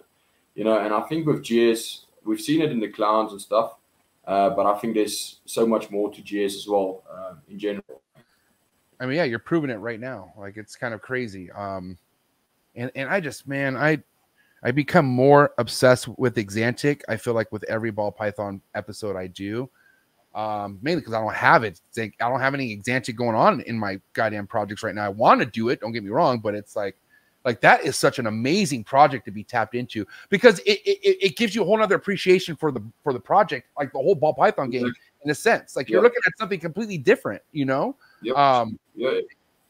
you know. And I think with GS, we've seen it in the clowns and stuff. But I think there's so much more to GS as well, in general. I mean, yeah, you're proving it right now. Like, it's kind of crazy. And I just, man, I become more obsessed with Exantic. I feel like with every ball python episode I do, mainly because I don't have it. I don't have any Exantic going on in my goddamn projects right now. I want to do it. Don't get me wrong, but it's like that is such an amazing project to be tapped into, because it gives you a whole nother appreciation for the project, like the whole ball python game, in a sense. Like, you're looking at something completely different, you know.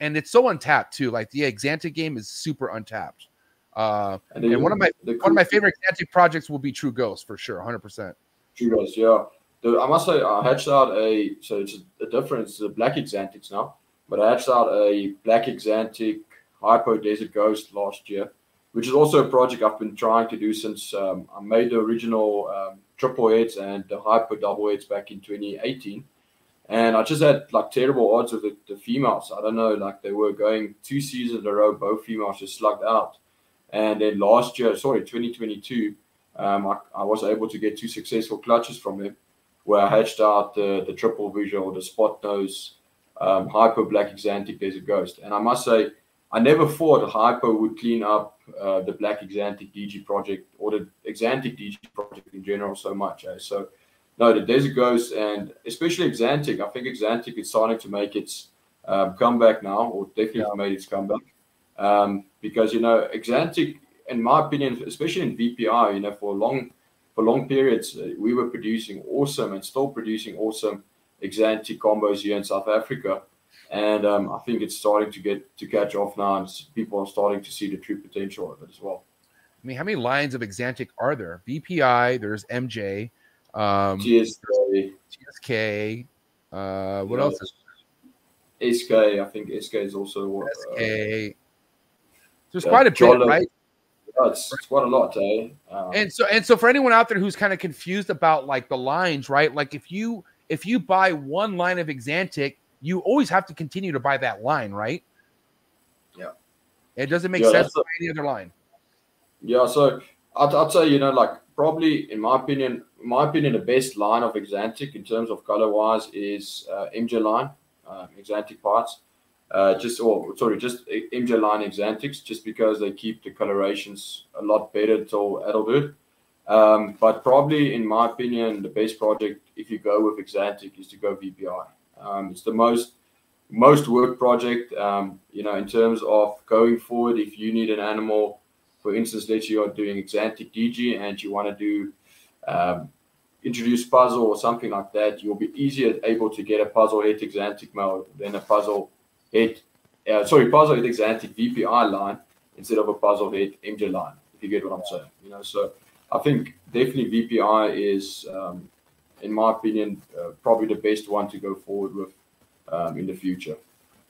And it's so untapped too. Like, the Exantic game is super untapped. And one of my favorite Exantic projects will be True Ghost, for sure, 100%. True Ghost, yeah. I must say, I hatched out so it's a difference, the black Exantics now, but I hatched out a black Exantic Hypo Desert Ghost last year, which is also a project I've been trying to do since I made the original triple heads and the Hypo double heads back in 2018. And I just had like terrible odds with the females. I don't know, like they were going 2 seasons in a row, both females just slugged out. And then last year, 2022, I was able to get 2 successful clutches from them, where I hatched out the triple visual, the spot nose, Hypo black Exantic Desert Ghost. And I must say, I never thought Hypo would clean up the black Exantic DG project, or the Exantic DG project in general, so much. So, no, the Desert Ghost, and especially Exantic, I think Exantic is starting to make its comeback now, or definitely made its comeback. Because, you know, Exantic, in my opinion, especially in VPI, you know, for long periods, we were producing awesome and still producing awesome Exantic combos here in South Africa. And I think it's starting to catch off now, and people are starting to see the true potential of it as well. I mean, how many lines of Exantic are there? VPI, there's MJ, TSK, what else is SK? I think SK is also SK. There's quite a bit, right? Yeah, it's quite a lot, eh? And so for anyone out there who's kind of confused about like the lines, right? Like, if you buy one line of Exantic, you always have to continue to buy that line, right? Yeah. It doesn't make sense to buy any other line. Yeah, so I'd say, you know, like, probably in my opinion, the best line of Exantic in terms of color wise is MJ line, Exantic parts. Just MJ line Exantics, just because they keep the colorations a lot better till adulthood. But probably, in my opinion, the best project, if you go with Exantic, is to go VPI. It's the most work project, you know, in terms of going forward. If you need an animal, for instance, let's say you're doing Exantic DG and you want to do introduce puzzle or something like that, you'll be easier able to get a puzzle head Exantic male than a puzzle head Exantic VPI line instead of a puzzle head MJ line, if you get what I'm saying. You know, so I think definitely VPI is, in my opinion, probably the best one to go forward with in the future.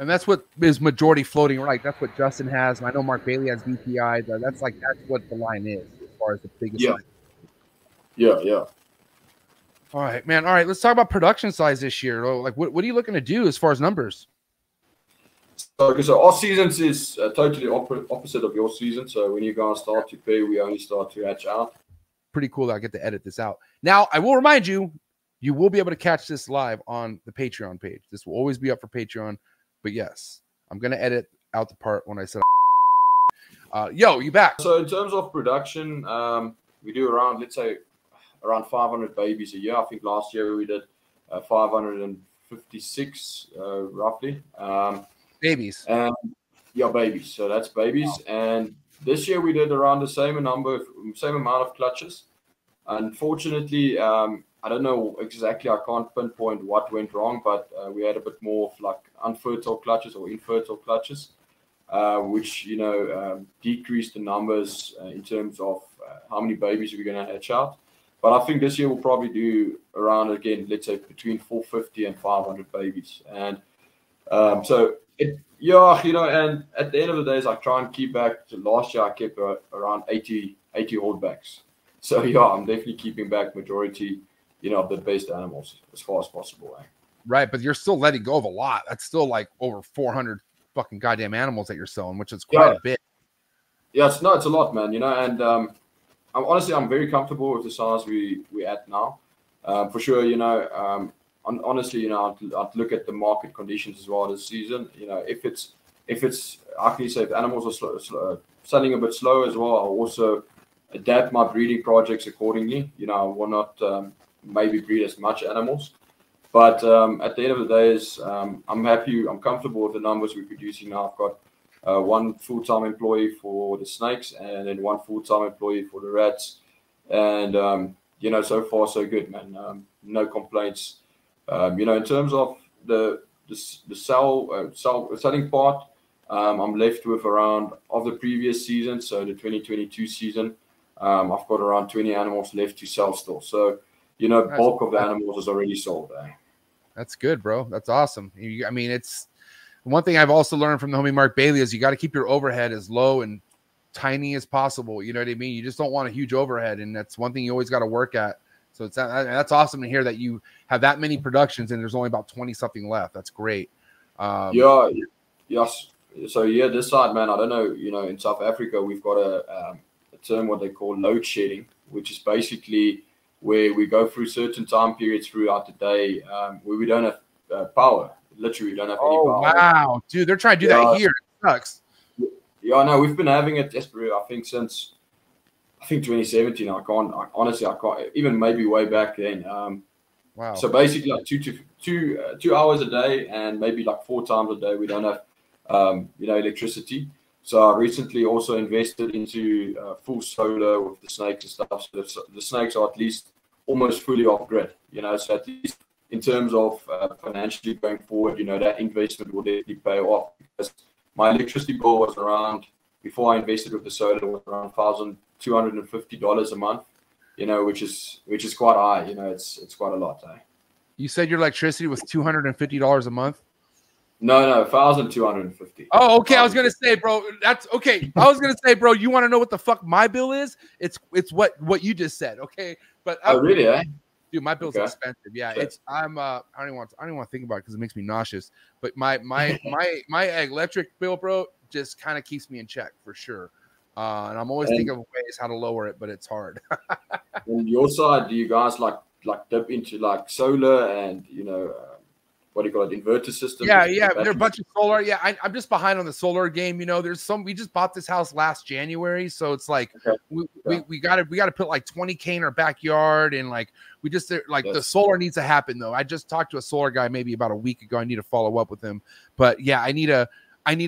And that's what is majority floating, right? That's what Justin has. And I know Mark Bailey has VPI. That's what the line is as far as the biggest. Yeah. Line. Yeah. All right, man. All right, let's talk about production size this year. Like, what are you looking to do as far as numbers? So our seasons is totally opposite of your season. So when you guys start to pay, we only start to hatch out. Pretty cool that I get to edit this out. Now, I will remind you, you will be able to catch this live on the Patreon page. This will always be up for Patreon. But yes, I'm going to edit out the part when I said, yo, you back. So in terms of production, we do around, let's say, around 500 babies a year. I think last year we did 556 roughly. Babies. Yeah, babies. So that's babies. Wow. And this year we did around the same amount of clutches. Unfortunately, I don't know exactly. I can't pinpoint what went wrong, but we had a bit more of like unfertile clutches or infertile clutches, which decreased the numbers in terms of how many babies we're going to hatch out. But I think this year we'll probably do around, again, let's say between 450 and 500 babies. And and at the end of the day, I try and keep back. To last year, I kept around 80 holdbacks. So yeah, I'm definitely keeping back majority, of the best animals as far as possible. Right, but you're still letting go of a lot. That's still like over 400 fucking goddamn animals that you're selling, which is quite a bit. Yeah, it's a lot, man. And I'm very comfortable with the size we at now. For sure, honestly, I'd look at the market conditions as well this season. If it's how can you say, if animals are selling a bit slow as well, I'll also adapt my breeding projects accordingly. I will not maybe breed as much animals, but at the end of the day, I'm happy. I'm comfortable with the numbers we're producing now. I've got one full-time employee for the snakes, and then one full-time employee for the rats, and so far so good, man. No complaints. In terms of the selling part, I'm left with around of the previous season, so the 2022 season. I've got around 20 animals left to sell still. So, bulk of the animals is already sold. That's good, bro. That's awesome. It's one thing I've also learned from the homie Mark Bailey is you got to keep your overhead as low and tiny as possible. You know what I mean? You just don't want a huge overhead, and that's one thing you always got to work at. So that's awesome to hear that you have that many productions and there's only about 20 something left. That's great. Yes. So yeah, this side, man, I don't know, in South Africa, we've got a term, what they call load shedding, which is basically where we go through certain time periods throughout the day where we don't have power. Literally, we don't have any power. Wow, dude, they're trying to do that here. It sucks. Yeah, no, we've been having it, I think, since 2017. I can't even maybe way back then. Wow. So basically, like 2 hours a day, and maybe like 4 times a day, we don't have electricity. So I recently also invested into full solar with the snakes and stuff. So the snakes are at least almost fully off grid. So at least in terms of financially going forward, that investment will definitely pay off, because my electricity bill was around, before I invested with the solar, was around $1,250 a month, which is quite high. It's quite a lot. You said your electricity was $250 a month? No, 1,250. Oh, okay. I was gonna say, bro, that's okay. I was gonna say, bro, you want to know what the fuck my bill is? It's what you just said, okay? But really, dude, my bill's expensive. Yeah, sure. I don't even want to think about it because it makes me nauseous. But my electric bill, bro, just kind of keeps me in check for sure. And I'm always thinking of ways how to lower it, but it's hard. On your side, do you guys like dip into like solar and what do you call it, inverter system? Yeah, there are a bunch of solar. Yeah, I'm just behind on the solar game. There's some. We just bought this house last January, so it's like we got to put like 20K in our backyard, and like we just the solar needs to happen though. I just talked to a solar guy maybe about a week ago. I need to follow up with him, but yeah, I need to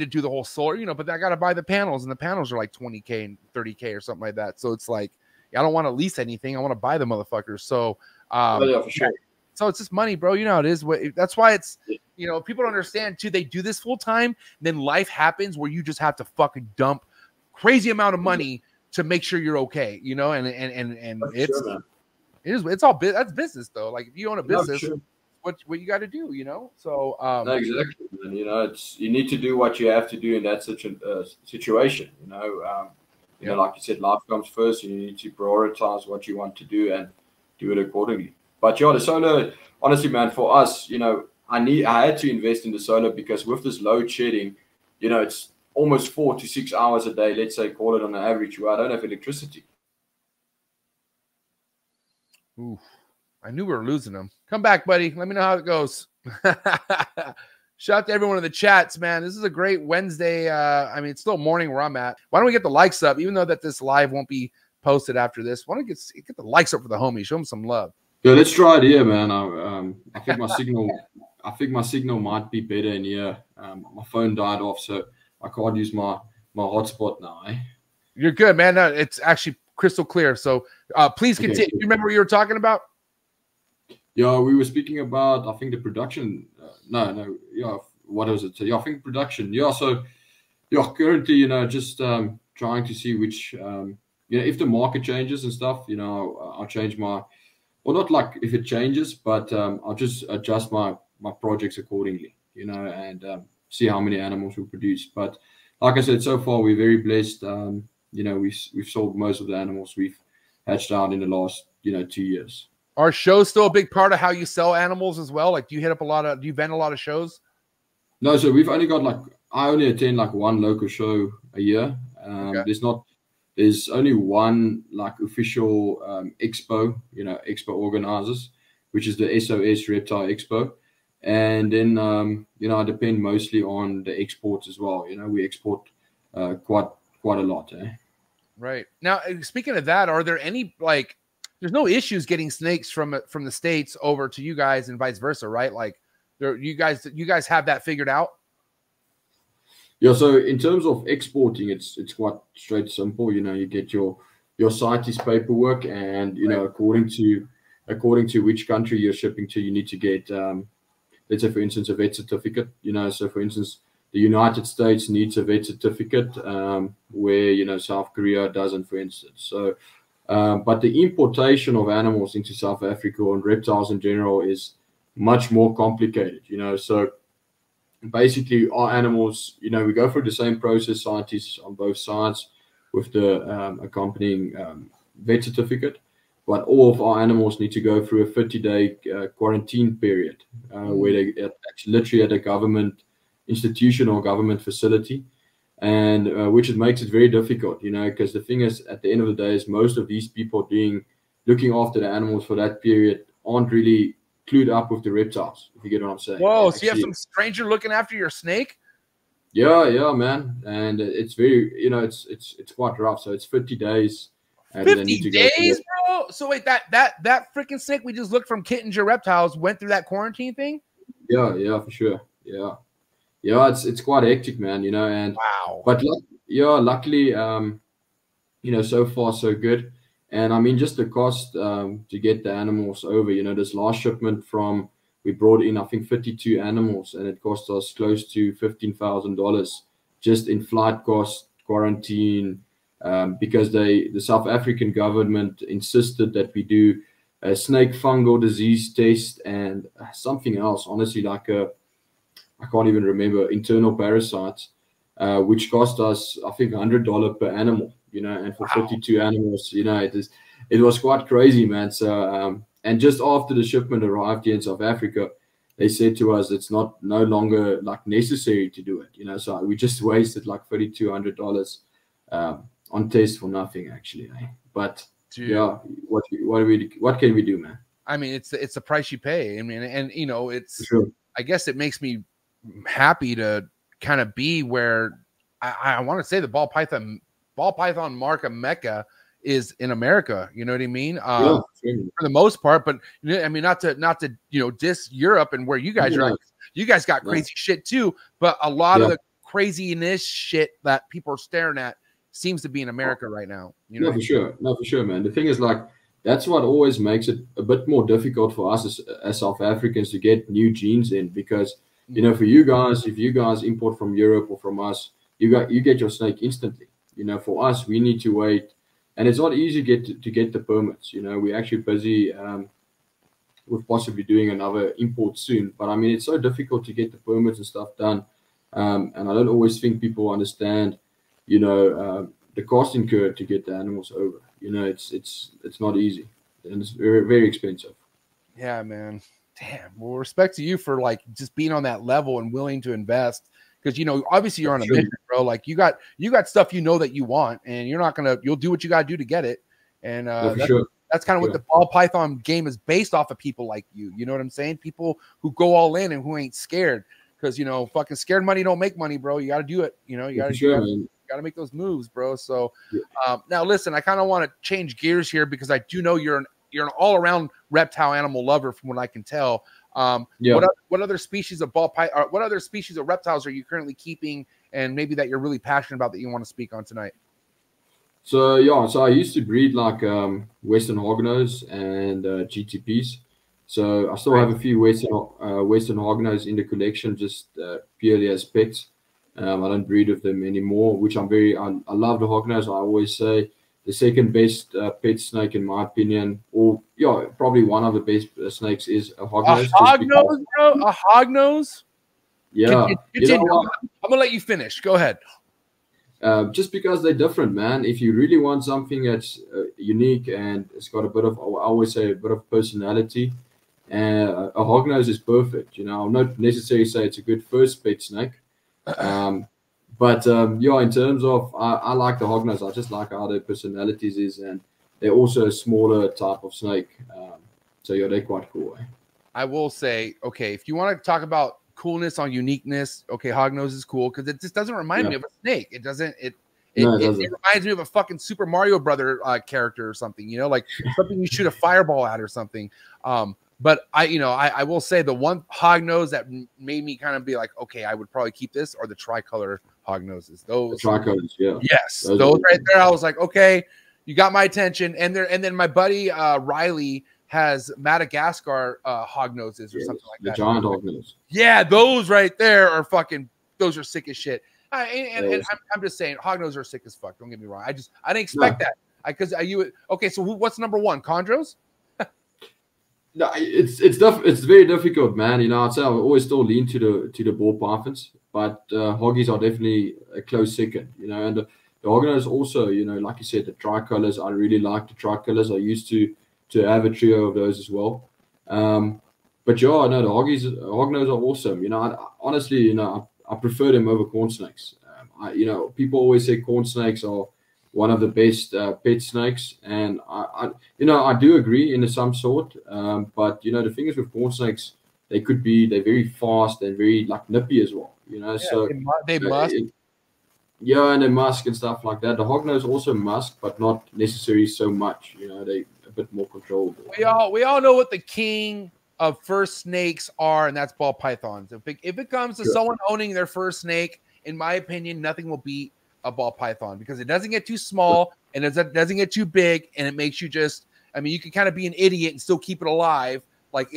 do the whole solar, but I got to buy the panels, and the panels are like 20K and 30K or something like that. So it's like, I don't want to lease anything. I want to buy the motherfuckers. So, for sure. So it's just money, bro. How it is. That's why it's, people don't understand too. They do this full time. Then life happens where you just have to fucking dump crazy amount of money to make sure you're okay, and it's all that's business though. Like if you own a business, what you got to do, you know. So no, exactly, man. You know, you need to do what you have to do in that situation. You know, you know, like you said, life comes first. You need to prioritize what you want to do and do it accordingly. But yeah, the solar, honestly, man, for us, you know, I had to invest in the solar because with this load shedding, you know, it's almost 4 to 6 hours a day. Let's say, call it on an average, where I don't have electricity. Ooh, I knew we were losing them. Come back, buddy. Let me know how it goes. Shout out to everyone in the chats, man. This is a great Wednesday. I mean, it's still morning where I'm at. Why don't we get the likes up, even though that this live won't be posted after this? Why don't we get the likes up for the homies? Show them some love. Yeah, let's try it here, man. I think my signal. I think my signal might be better in here. My phone died off, so I can't use my hotspot now. Eh? You're good, man. No, it's actually crystal clear. So please continue. Okay. You remember what you were talking about? Yeah, we were speaking about, I think, the production. Yeah, what was it? So, yeah, I think production. Yeah, so yeah, currently, you know, just trying to see which, you know, if the market changes and stuff, you know, I'll change my, well, not like if it changes, but I'll just adjust my projects accordingly, you know, and see how many animals we produce. But like I said, so far we're very blessed. You know, we've sold most of the animals we've hatched out in the last, you know, 2 years. Are shows still a big part of how you sell animals as well? Like, do you vend a lot of shows? No, so we've only got I only attend like one local show a year. Okay. There's only one like official expo, you know, expo organizers, which is the SOS Reptile Expo. And then, you know, I depend mostly on the exports as well. You know, we export quite a lot. Eh? Right. Now, speaking of that, are there any, like, there's no issues getting snakes from the States over to you guys and vice versa, right? Like, you guys have that figured out? Yeah, so in terms of exporting, it's quite straight simple. You know, you get your CITES paperwork, and you know, according to which country you're shipping to, you need to get let's say, for instance, a vet certificate. You know, so for instance, the United States needs a vet certificate, where, you know, South Korea doesn't, for instance. So but the importation of animals into South Africa and reptiles in general is much more complicated, you know. So basically our animals, you know, we go through the same process, scientists on both sides, with the accompanying vet certificate, but all of our animals need to go through a 30-day quarantine period, where they actually literally at a government institution or government facility, and which it makes it very difficult, you know, because the thing is, at the end of the day, is most of these people looking after the animals for that period aren't really clued up with the reptiles, if you get what I'm saying. Whoa, so you have some stranger looking after your snake? Yeah, man. And it's very, you know, it's quite rough. So it's 50 days. 50 days, bro? So wait, that freaking snake we just looked from Kittinger Reptiles went through that quarantine thing? Yeah, for sure. Yeah, it's quite hectic, man, you know. And wow. But luckily, you know, so far so good. And I mean, just the cost to get the animals over, you know, this last shipment we brought in, I think, 52 animals, and it cost us close to $15,000 just in flight cost, quarantine, because the South African government insisted that we do a snake fungal disease test and something else, honestly, like I can't even remember, internal parasites, which cost us, I think, $100 per animal, you know, and for 52 animals, you know, it was quite crazy, man. So, and just after the shipment arrived here in South Africa, they said to us it's no longer like necessary to do it, you know. So we just wasted like $3,200 on tests for nothing, actually. Eh? But dude, yeah, what can we do, man? I mean, it's the price you pay. I mean, and you know, it's sure. I guess it makes me happy to kind of be where I want to say the ball python MARC Mecca is in America. You know what I mean? Yeah, for the most part, but I mean, not to you know, diss Europe and where you guys are. You guys got crazy shit too, but a lot of the craziness shit that people are staring at seems to be in America right now. You know, for sure, man. The thing is, like, that's what always makes it a bit more difficult for us as South Africans to get new genes in, because you know, for you guys, if you guys import from Europe or from us, you get your snake instantly. You know, for us, we need to wait, and it's not easy to get the permits. You know, we're actually busy with possibly doing another import soon. But I mean, it's so difficult to get the permits and stuff done, and I don't always think people understand, you know, the cost incurred to get the animals over. You know, it's not easy, and it's very, very expensive. Yeah, man. Damn. Well, respect to you for like just being on that level and willing to invest. Because, you know, obviously you're on a mission, bro. Like you got stuff you know that you want, and you'll do what you got to do to get it. And that's kind of what the ball python game is based off of, people like you. You know what I'm saying? People who go all in and who ain't scared. Because, you know, fucking scared money don't make money, bro. You got to do it. You know, you got to make those moves, bro. So now listen, I kind of want to change gears here because I do know you're an all-around reptile animal lover, from what I can tell. What other species of what other species of reptiles are you currently keeping, and maybe that you're really passionate about that you want to speak on tonight? So I used to breed like Western hognose and GTPs. So I still have a few Western hognose in the collection, just purely as pets. I don't breed with them anymore, which I love the hognose. I always say the second best pet snake, in my opinion, or probably one of the best snakes, is a hognose. A hognose, bro? A hognose? Yeah. Continue. I'm gonna let you finish. Go ahead. Just because they're different, man. If you really want something that's unique and it's got a bit of, I always say, a bit of personality, a hognose is perfect. You know, I'll not necessarily say it's a good first pet snake. But in terms of, I like the hognose. I just like how their personalities is, and they're also a smaller type of snake. They're quite cool. I will say, okay, if you want to talk about coolness on uniqueness, okay, hognose is cool because it just doesn't remind me of a snake. It doesn't. It reminds me of a fucking Super Mario Brother character or something. You know, like something you shoot a fireball at or something. But I will say the one hognose that made me kind of be like, okay, I would probably keep this, or the tricolor hognoses. Those tricolors, yeah. Yes, those right there. I was like, okay, you got my attention. And then my buddy Riley has Madagascar hognoses or something like that. The giant hognose. Yeah, those right there are fucking. Those are sick as shit. And I'm just saying, hognoses are sick as fuck. Don't get me wrong. I didn't expect that. Okay? So what's number one? Chondros? No, it's very difficult, man. You know, I'd say I always still lean to the ball pythons, but hoggies are definitely a close second. You know, and the hognose also, you know, like you said, the tricolors. I really like the tricolors. I used to have a trio of those as well. But the hognose are awesome. You know, honestly, you know, I prefer them over corn snakes. You know, people always say corn snakes are one of the best pet snakes, and I do agree in some sort. But you know, the thing is with corn snakes, they're very fast and very like nippy as well. You know, so they must. And they musk and stuff like that. The hognose also musk, but not necessarily so much. You know, they a bit more controlled. We all know what the king of first snakes are, and that's ball pythons. If it comes to someone owning their first snake, in my opinion, nothing will beat a ball python because it doesn't get too small and it doesn't get too big, and it makes you just. I mean, you can kind of be an idiot and still keep it alive. Like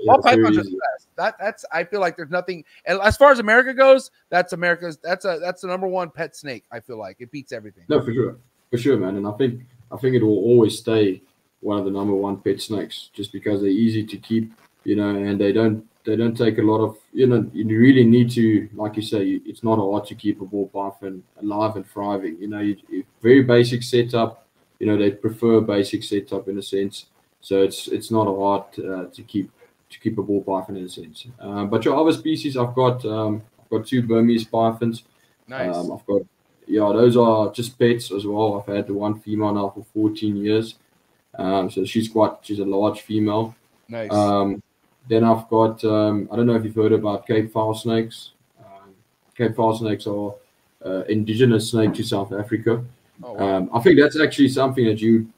ball pythons are the best. That's I feel like there's nothing. And as far as America goes, that's the number one pet snake. I feel like it beats everything. No, for sure, man. And I think it will always stay one of the number one pet snakes just because they're easy to keep, you know, and they don't take a lot of, you know, you really need to, like you say, it's not hard to keep a ball python alive and thriving. You know, very basic setup. You know, they prefer basic setup in a sense. So it's not hard to keep a ball python in a sense. But your other species, I've got two Burmese pythons. Nice. I've got those are just pets as well. I've had the one female now for 14 years. So she's a large female. Nice. Then I've got I don't know if you've heard about Cape fowl snakes. Cape fowl snakes are indigenous snake to South Africa. Oh, wow. I think that's actually something that you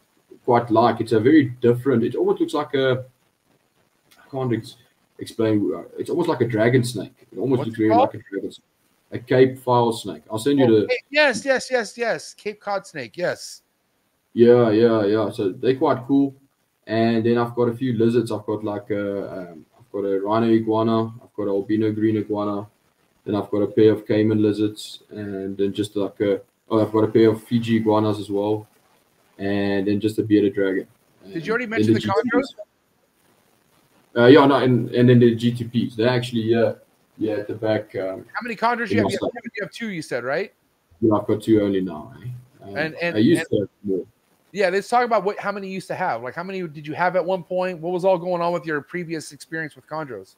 quite like. It's a very different. It almost looks like I can't explain. It's almost like a dragon snake. It almost looks very like a dragon snake. A Cape fowl snake. I'll send you the. Yes. Cape cod snake. Yes. Yeah. So they're quite cool. And then I've got a few lizards. I've got like I've got a rhino iguana. I've got an albino green iguana. Then I've got a pair of caiman lizards, and then just like I've got a pair of Fiji iguanas as well, and then just a bearded dragon. Did you already mention the chondros? Yeah, no, and then the GTPs. They're actually at the back. How many chondros you have? You have 2, you said, right? Yeah, I've got 2 only now. And I used to have more. Yeah, let's talk about how many you used to have. Like, how many did you have at one point? What was all going on with your previous experience with chondros?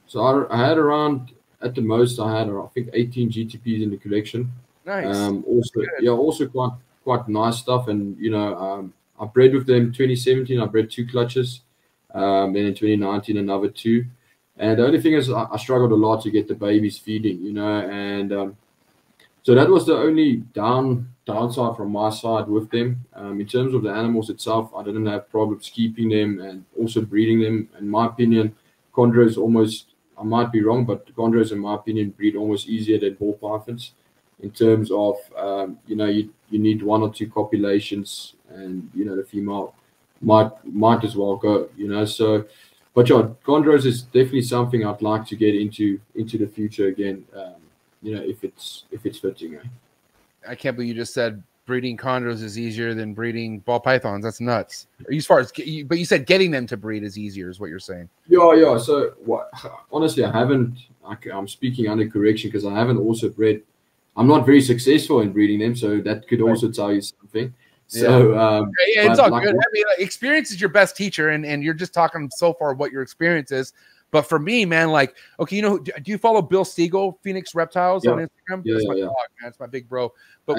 So I had around, at the most, I had I think 18 GTPs in the collection. Nice. Also quite nice stuff. And I bred with them 2017. I bred 2 clutches. Then in 2019 another 2. And the only thing is I struggled a lot to get the babies feeding, and so that was the only downside from my side with them. In terms of the animals itself, I didn't have problems keeping them and also breeding them. In my opinion, chondros almost, I might be wrong, but chondros, in my opinion, breed almost easier than ball pythons in terms of, you need 1 or 2 copulations, and, the female might as well go, so. But yeah, chondros is definitely something I'd like to get into the future again. If it's fitting. I can't believe you just said breeding chondros is easier than breeding ball pythons. That's nuts. As far as, but you said getting them to breed is easier, is what you're saying. Yeah. So honestly, I haven't. I'm speaking under correction because I haven't also bred. I'm not very successful in breeding them, so that could also tell you something. So it's all good. I mean, experience is your best teacher, and you're just talking so far what your experience is. But for me, man, like, okay, do you follow Bill Siegel, Phoenix Reptiles on Instagram? That's my dog, man. It's my big bro. But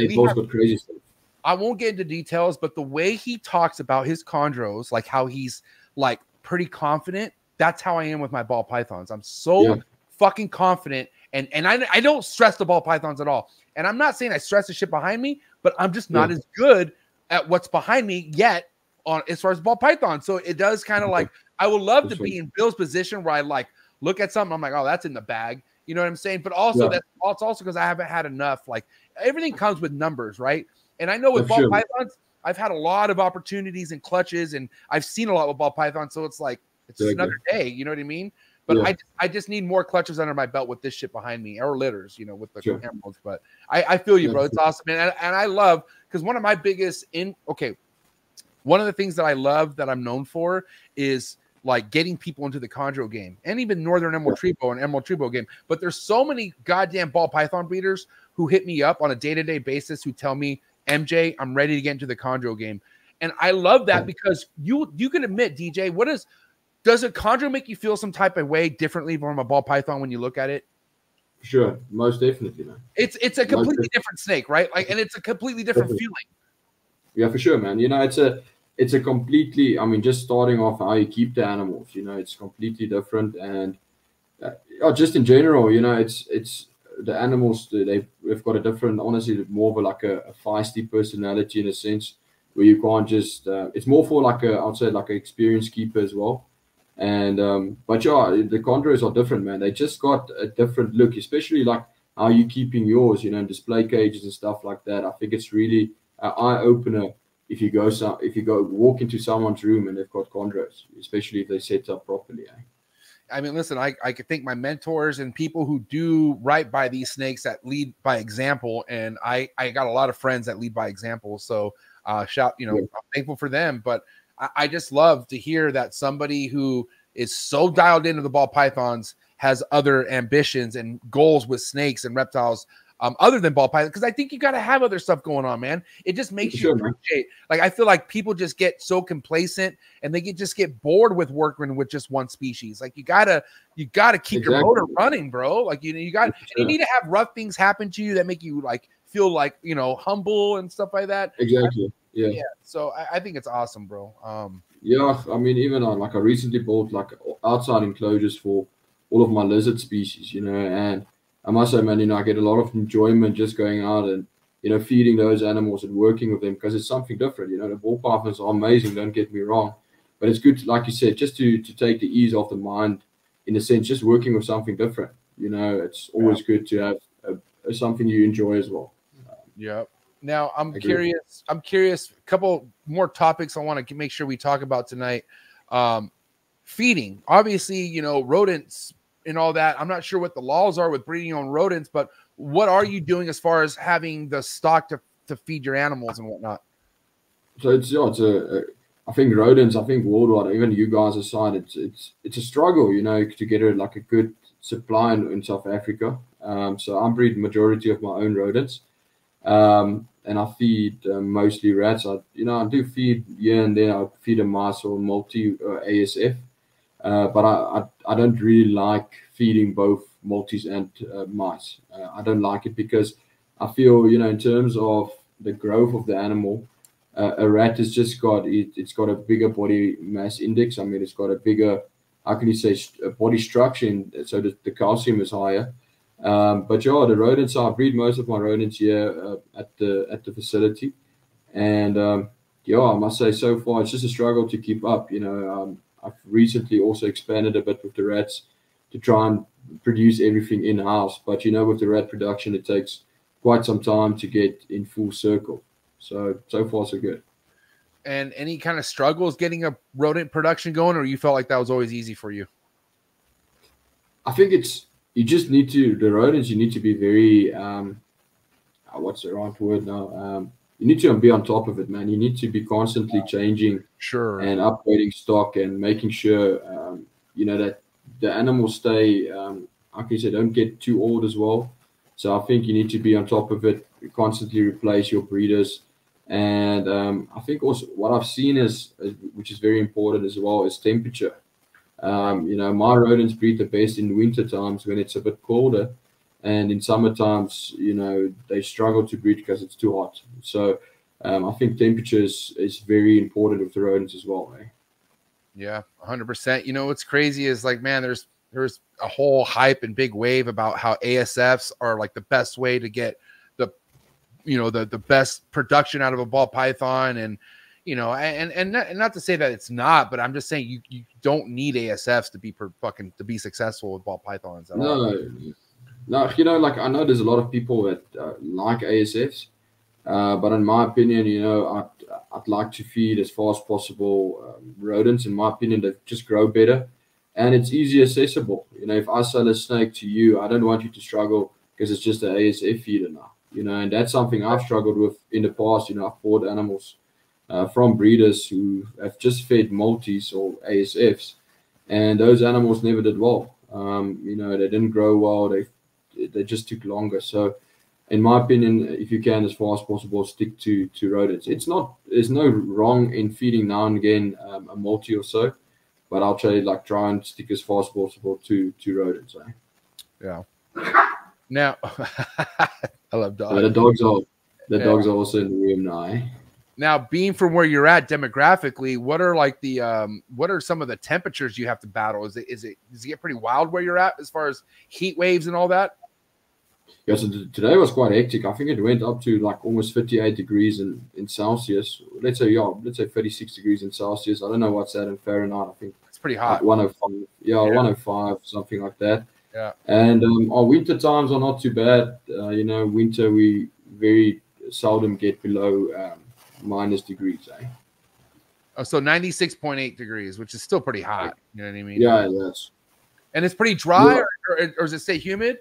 crazy stuff. I won't get into details, but the way he talks about his chondros, like how he's like pretty confident, that's how I am with my ball pythons. I'm so fucking confident, and I don't stress the ball pythons at all. And I'm not saying I stress the shit behind me, but I'm just not as good at what's behind me yet on as far as ball python. So it does kind of like, I would love to be in Bill's position where I like look at something, I'm like, oh, that's in the bag. You know what I'm saying? But also it's also because I haven't had enough. Like, everything comes with numbers, right? And I know with ball pythons, I've had a lot of opportunities and clutches, and I've seen a lot with ball pythons. So it's like, it's just another day. You know what I mean? But I just need more clutches under my belt with this shit behind me, or litters, with the emeralds. But I feel you, bro. It's awesome, man. And I love, because one of my biggest one of the things that I love that I'm known for is like getting people into the chondro game, and even Northern Emerald Trebo and Emerald Trebo game. But there's so many goddamn ball python breeders who hit me up on a day-to-day basis who tell me, MJ, I'm ready to get into the chondro game. And I love that because you can admit, DJ, does a chondro make you feel some type of way differently from a ball python when you look at it? Sure, most definitely, man. It's a completely different snake, right? Like, and it's a completely different feeling. Yeah, for sure, man. It's a completely, I mean, just starting off how you keep the animals, it's completely different. And just in general, it's the animals, they've got a different, honestly, more of like a feisty personality in a sense, where you can't just, it's more for like I'd say like an experienced keeper as well. And, but the chondros are different, man. They just got a different look, especially like how you keeping yours, in display cages and stuff like that. I think it's really an eye opener if you go walk into someone's room and they've got chondros, especially if they set up properly. I mean, listen, I could thank my mentors and people who do right by these snakes that lead by example. And I got a lot of friends that lead by example. So I'm thankful for them. But I just love to hear that somebody who is so dialed into the ball pythons has other ambitions and goals with snakes and reptiles other than ball python, because I think you got to have other stuff going on, man. It just makes you appreciate. Like, I feel like people just get so complacent and they just get bored with working with just one species. Like, you gotta keep your motor running, bro. Like, you need to have rough things happen to you that make you like feel like humble and stuff like that. Exactly. Yeah. So I think it's awesome, bro. I mean, even I recently bought like outside enclosures for all of my lizard species, and I must say, man, I get a lot of enjoyment just going out and, feeding those animals and working with them, because it's something different. The ball pythons are amazing, don't get me wrong. But it's good, like you said, just to take the ease off the mind, in a sense, just working with something different. It's always good to have something you enjoy as well. Yeah. Now, I'm curious. A couple more topics I want to make sure we talk about tonight. Feeding. Obviously, rodents and all that. I'm not sure what the laws are with breeding on rodents, but what are you doing as far as having the stock to feed your animals and whatnot? So it's I think rodents, I think worldwide, even you guys aside, it's a struggle, you know, to get like a good supply in South Africa. So I breed majority of my own rodents, and I feed mostly rats. I do feed here and there. I feed a mice or multi or ASF, but I don't really like feeding both multis and mice. I don't like it because I feel, you know, in terms of the growth of the animal, a rat has just got it's got a bigger body mass index. I mean, it's got a bigger, how can you say, body structure, so the calcium is higher. But yeah, the rodents, I breed most of my rodents here at the facility, and yeah, I must say so far it's just a struggle to keep up. You know, I've recently also expanded a bit with the rats to try and produce everything in house. But you know, with the rat production, it takes quite some time to get in full circle. So far so good. And any kind of struggles getting a rodent production going, or you felt like that was always easy for you? I think you just need to, the rodents, you need to be very, what's the right word now? You need to be on top of it, man. You need to be constantly changing and upgrading stock and making sure, you know, that the animals stay, like you said, don't get too old as well. So I think you need to be on top of it, constantly replace your breeders. And I think also what I've seen is, which is very important as well, is temperature. You know, my rodents breed the best in winter times when it's a bit colder, and in summer times, you know, they struggle to breed because it's too hot. So I think temperature is very important with the rodents as well. Eh? Yeah, 100%. You know, what's crazy is like, man, there's a whole hype and big wave about how ASFs are like the best way to get the best production out of a ball python. And you know, and not to say that it's not, but I'm just saying you don't need ASFs to be successful with ball pythons at all. No, you know, like I know there's a lot of people that like ASFs, but in my opinion, you know, I'd like to feed as far as possible rodents. In my opinion, they just grow better, and it's easy accessible. You know, if I sell a snake to you, I don't want you to struggle because it's just an ASF feeder now. You know, and that's something I've struggled with in the past. You know, I've bought animals from breeders who have just fed multis or ASFs, and those animals never did well. You know, they didn't grow well. They just took longer. So, in my opinion, if you can, as far as possible, stick to rodents. There's no wrong in feeding now and again a multi or so, but I'll try and stick as far as possible to rodents. Eh? Yeah. Now, I love dogs. But the dogs are also in the room now. Eh? Now, being from where you're at demographically, what are like what are some of the temperatures you have to battle? Does it get pretty wild where you're at as far as heat waves and all that? Yeah, so today was quite hectic. I think it went up to like almost 58 degrees in Celsius. Let's say 36 degrees in Celsius. I don't know what's that in Fahrenheit. I think it's pretty hot. Like 105. Yeah, 105, something like that. Yeah. And our winter times are not too bad. You know, winter we very seldom get below minus degrees. Eh? Oh, so 96.8 degrees, which is still pretty hot. You know what I mean? Yeah, yes. And it's pretty dry, or does it stay humid?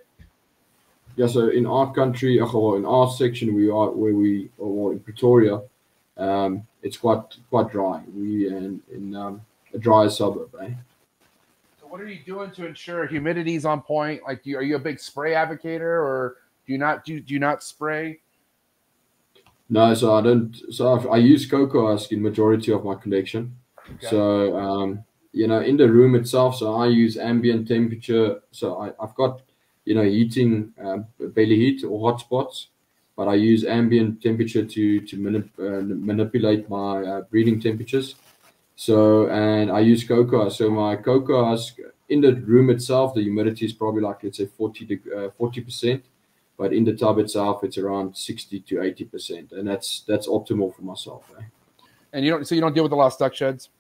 Yeah, so in our country, in our section, in Pretoria, it's quite dry. We in a dry suburb. Eh? So what are you doing to ensure humidity is on point? Like, are you a big spray advocator, or do you not spray? No, so I don't. So I use COCO in majority of my collection. Okay. So you know, in the room itself, so I use ambient temperature. So I've got, you know, heating belly heat or hotspots, but I use ambient temperature to manipulate my breeding temperatures. So, and I use COCO. So my COCO in the room itself, the humidity is probably like, let's say 40%. But in the tub itself, it's around 60 to 80%, and that's optimal for myself. Eh? And you don't deal with a lot of stuck sheds?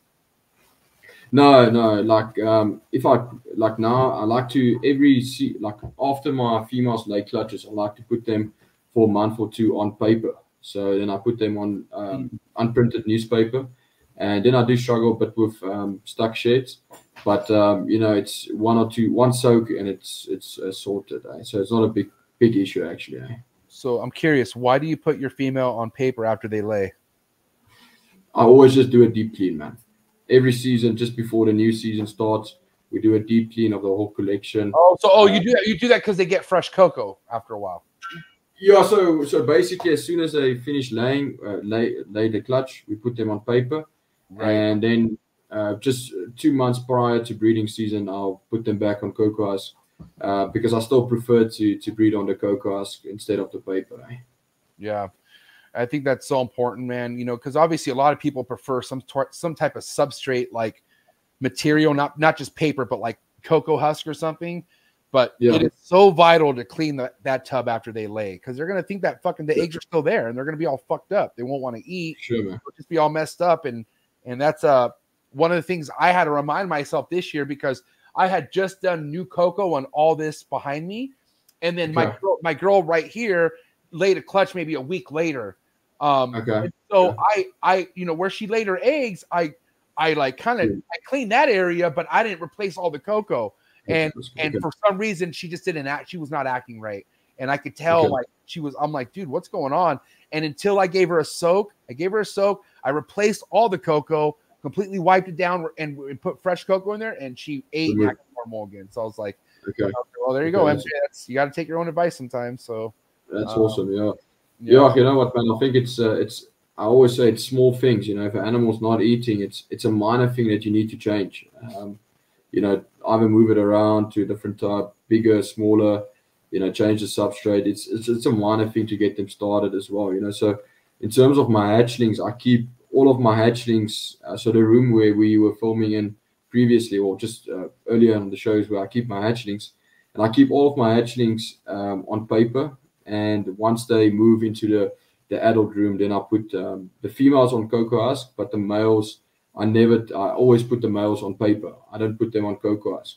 No. Like if I like now, I like to after my females lay clutches, I like to put them for a month or two on paper. So then I put them on unprinted newspaper, and then I do struggle a bit with stuck sheds. But you know, it's one soak and it's sorted. Eh? So it's not a big issue actually. Eh? So I'm curious, why do you put your female on paper after they lay? I always just do a deep clean, man. Every season, just before the new season starts, we do a deep clean of the whole collection. Oh, so you do that because they get fresh cocoa after a while. Yeah, so basically, as soon as they finish laying, lay the clutch, we put them on paper, Right. and then just 2 months prior to breeding season, I'll put them back on cocoa husk because I still prefer to breed on the cocoa husk instead of the paper. Eh? Yeah, I think that's so important, man. You know, because obviously a lot of people prefer some type of substrate like material, not just paper, but like cocoa husk or something. But it is so vital to clean that tub after they lay, because they're gonna think that the eggs are still there and they're gonna be all fucked up. They won't want to eat. Sure, man. They'll just be all messed up, and that's one of the things I had to remind myself this year, because I had just done new cocoa on all this behind me, and then my girl right here laid a clutch maybe a week later. So I you know, where she laid her eggs, I like kind of I cleaned that area, but I didn't replace all the cocoa. And for some reason she just didn't act. She was not acting right, and I could tell like she was. I'm like, dude, what's going on? And until I gave her a soak, I replaced all the cocoa, completely wiped it down, and put fresh cocoa in there, and she ate back normal again. So I was like, well, there you go, MJ. You got to take your own advice sometimes. So that's awesome. Yeah, you know what, man? I think it's. I always say it's small things. You know, if an animal's not eating, it's a minor thing that you need to change. You know, either move it around to a different type, bigger, smaller, you know, change the substrate. It's a minor thing to get them started as well, you know. So in terms of my hatchlings, I keep all of my hatchlings. So the room where we were filming in previously, or just earlier on the shows, where I keep my hatchlings, and I keep all of my hatchlings on paper. And once they move into the adult room, then I put the females on cocoa husk, but the males, I always put the males on paper. I don't put them on cocoa husk.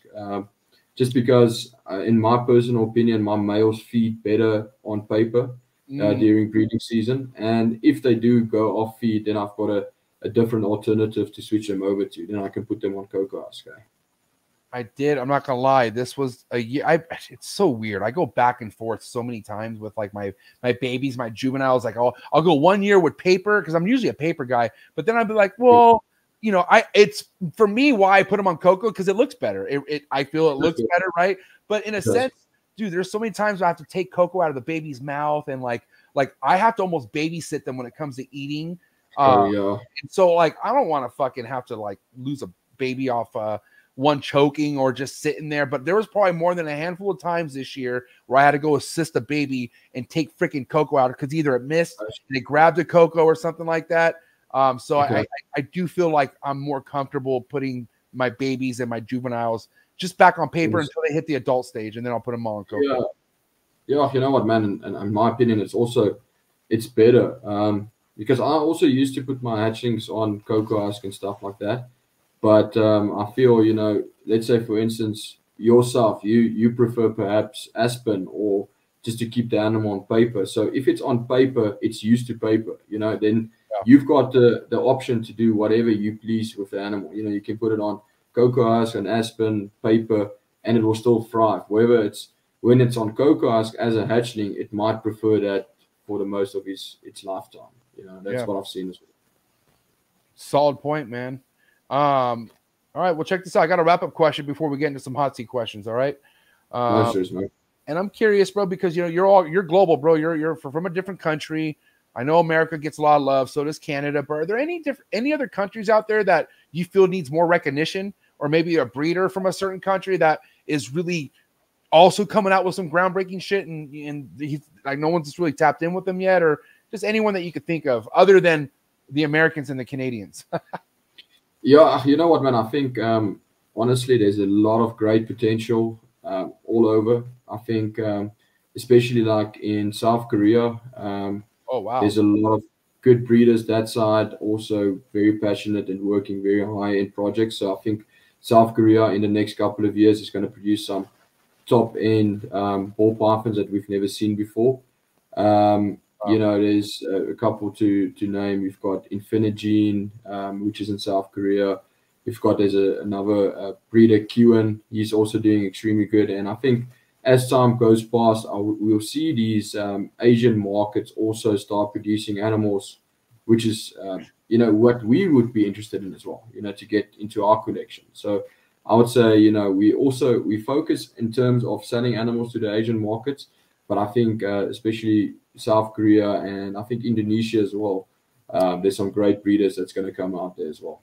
Just because, in my personal opinion, my males feed better on paper during breeding season. And if they do go off feed, then I've got a different alternative to switch them over to. Then I can put them on cocoa husk. I did. I'm not gonna lie. This was a year. It's so weird. I go back and forth so many times with like my babies, my juveniles. Like I'll go 1 year with paper, because I'm usually a paper guy. But then I'd be like, well, you know, it's for me why I put them on cocoa, because it looks better. I feel it looks better, right? But in a sense, dude, there's so many times I have to take cocoa out of the baby's mouth, and like I have to almost babysit them when it comes to eating. And so like I don't want to fucking have to like lose a baby off one choking or just sitting there. But there was probably more than a handful of times this year where I had to go assist a baby and take freaking cocoa out, because either it missed and they grabbed the cocoa or something like that. So I do feel like I'm more comfortable putting my babies and my juveniles just back on paper until they hit the adult stage, and then I'll put them all on cocoa. Yeah, you know what, man? And in my opinion, it's better because I also used to put my hatchlings on cocoa husk and stuff like that. But I feel, you know, let's say for instance yourself, you prefer perhaps aspen or just to keep the animal on paper. So if it's on paper, it's used to paper, you know, then you've got the option to do whatever you please with the animal. You know, you can put it on cocoa husk and aspen, paper, and it will still thrive. When it's on cocoa husk as a hatchling, it might prefer that for the most of its lifetime. You know, that's what I've seen as well. Solid point, man. All right, well, check this out. I got a wrap-up question before we get into some hot seat questions. All right. And I'm curious, bro, because you know you're global, bro. You're from a different country. I know America gets a lot of love, so does Canada. But are there any other countries out there that you feel needs more recognition, or maybe a breeder from a certain country that is really also coming out with some groundbreaking shit, and like no one's just really tapped in with them yet, or just anyone that you could think of other than the Americans and the Canadians? Yeah, you know what, man? I think honestly, there's a lot of great potential all over. I think especially like in South Korea. Oh, wow. There's a lot of good breeders that side, also very passionate and working very high-end projects. So I think South Korea in the next couple of years is going to produce some top-end ball pythons that we've never seen before. You know, there's a couple to name. We've got Infinigene, which is in South Korea. There's another breeder, Qin. He's also doing extremely good. And I think as time goes past, we'll see these Asian markets also start producing animals, which is, you know, what we would be interested in as well, you know, to get into our collection. So I would say, you know, we focus in terms of selling animals to the Asian markets, but I think especially South Korea and I think Indonesia as well. There's some great breeders that's going to come out there as well.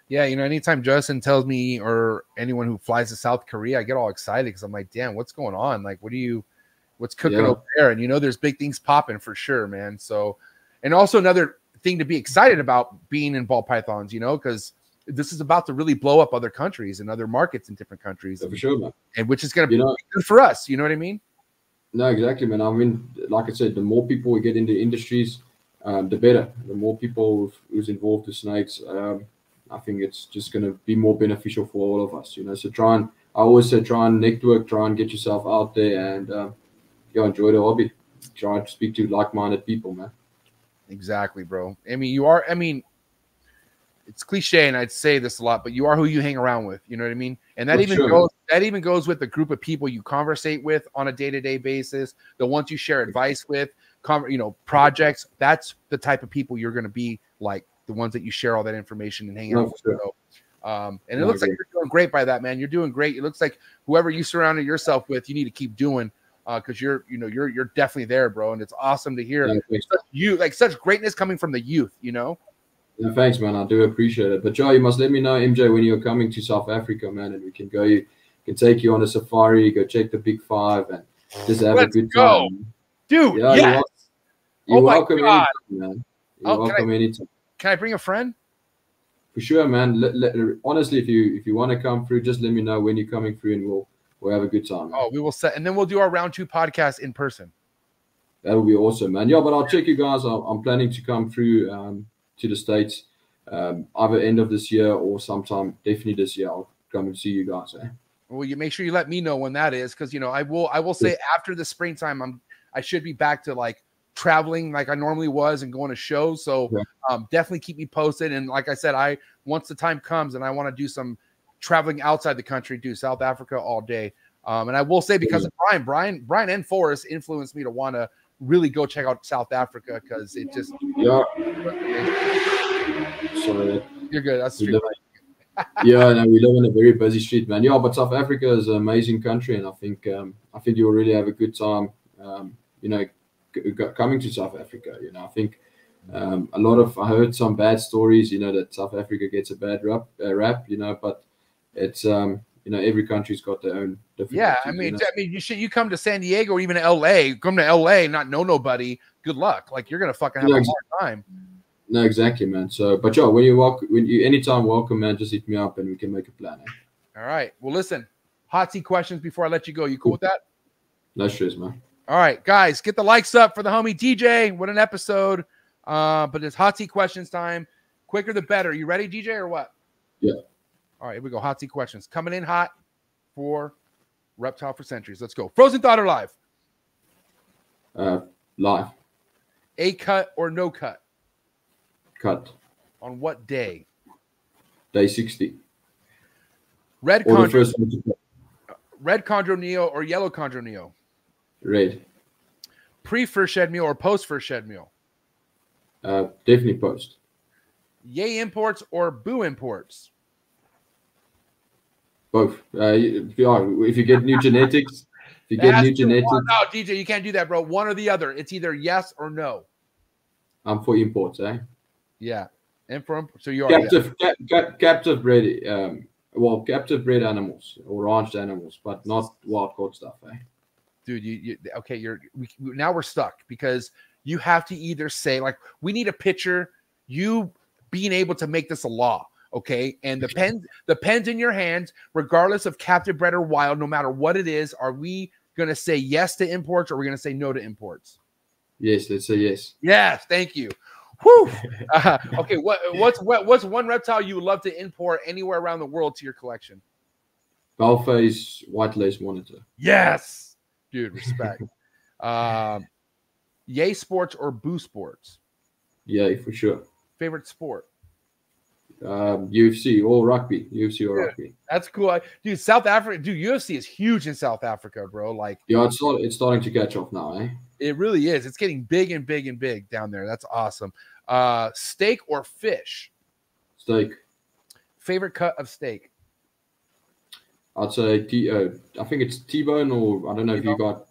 Yeah, you know, anytime Justin tells me or anyone who flies to South Korea, I get all excited because I'm like, damn, what's going on? Like, what's cooking over there? And you know, there's big things popping for sure, man. So, and also another thing to be excited about being in ball pythons, you know, because this is about to really blow up other countries and other markets in different countries. Yeah, for sure, man. And which is going to be good for us. You know what I mean? No, exactly, man. I mean, like I said, the more people we get into industries, the better. The more people who's involved with snakes, I think it's just going to be more beneficial for all of us, you know. So I always say, try and network, try and get yourself out there, and enjoy the hobby. Try to speak to like-minded people, man. Exactly, bro. I mean, it's cliche, and I'd say this a lot, but you are who you hang around with. You know what I mean? And that even goes with the group of people you conversate with on a day-to-day basis, the ones you share advice with, projects. That's the type of people you're going to be like. The ones that you share all that information and hang out with. So, and it looks like you're doing great by that, man. You're doing great. It looks like whoever you surrounded yourself with, you need to keep doing because you're definitely there, bro. And it's awesome to hear such greatness coming from the youth, you know. Yeah, thanks, man. I do appreciate it. But Joe, you must let me know, MJ, when you're coming to South Africa, man, and we can go. You can take you on a safari, go check the Big Five, and just have a good time, dude. Yeah, you're welcome anytime, man. You're welcome anytime. Can I bring a friend? For sure, man. Honestly, if you want to come through, just let me know when you're coming through, and we'll have a good time, man. Oh, we will set, and then we'll do our round 2 podcast in person. That will be awesome, man. Yeah, but I'll check you guys. I'm planning to come through to the States either end of this year or sometime definitely this year. I'll come and see you guys. Well, you make sure you let me know when that is, because I will say after the springtime, I should be back to like traveling like I normally was and going to shows. So definitely keep me posted. And like I said, once the time comes and I want to do some traveling outside the country, do South Africa all day. And I will say, because of Brian and Forrest influenced me to want to really go check out South Africa, because it just sorry, you're good. That's true. We live in a very busy street, man. Yeah, but South Africa is an amazing country, and I think you'll really have a good time. Coming to South Africa, I think I heard some bad stories, that South Africa gets a bad rap, but it's every country's got their own different. Yeah, I mean, you come to San Diego or even LA, come to LA, not know nobody. Good luck, like you're gonna fucking have a hard time. No, exactly, man. So, but Joe, when you anytime welcome, man, just hit me up and we can make a plan. All right. Well, listen, hot seat questions before I let you go. You cool with that? No stress, man. All right, guys, get the likes up for the homie DJ. What an episode. But it's hot seat questions time. Quicker the better. You ready, DJ, or what? Yeah. All right, here we go. Hot seat questions. Coming in hot for Reptile for Centuries. Let's go. Frozen Thought or live? Live. A cut or no cut? Cut. On what day? Day 60. Red Chondro Neo or yellow Chondro Neo? Red. Pre-first shed meal or post-first shed meal? Definitely post. Yay imports or boo imports? Both. If you get new genetics, no, DJ, you can't do that, bro. One or the other. It's either yes or no. I'm for imports, Yeah. And so you are captive bred. Captive bred animals or ranched animals, but not wild caught stuff, Dude, now we're stuck, because you have to either say, like, we need a picture, you being able to make this a law, okay? And the pen's in your hands, regardless of captive bred or wild, no matter what it is. Are we going to say yes to imports, or are we going to say no to imports? Yes, let's say yes. Yes, thank you. Whew. Okay, what's one reptile you would love to import anywhere around the world to your collection? Bellface white lace monitor. Yes. Dude, respect. Yay sports or boo sports? Yay, for sure. Favorite sport? UFC or rugby. UFC or rugby. That's cool. Dude, South Africa. Dude, UFC is huge in South Africa, bro. Like, yeah, it's starting to catch off now, It really is. It's getting big and big and big down there. That's awesome. Steak or fish? Steak. Favorite cut of steak? I'd say I think it's T-bone, or I don't know if you got,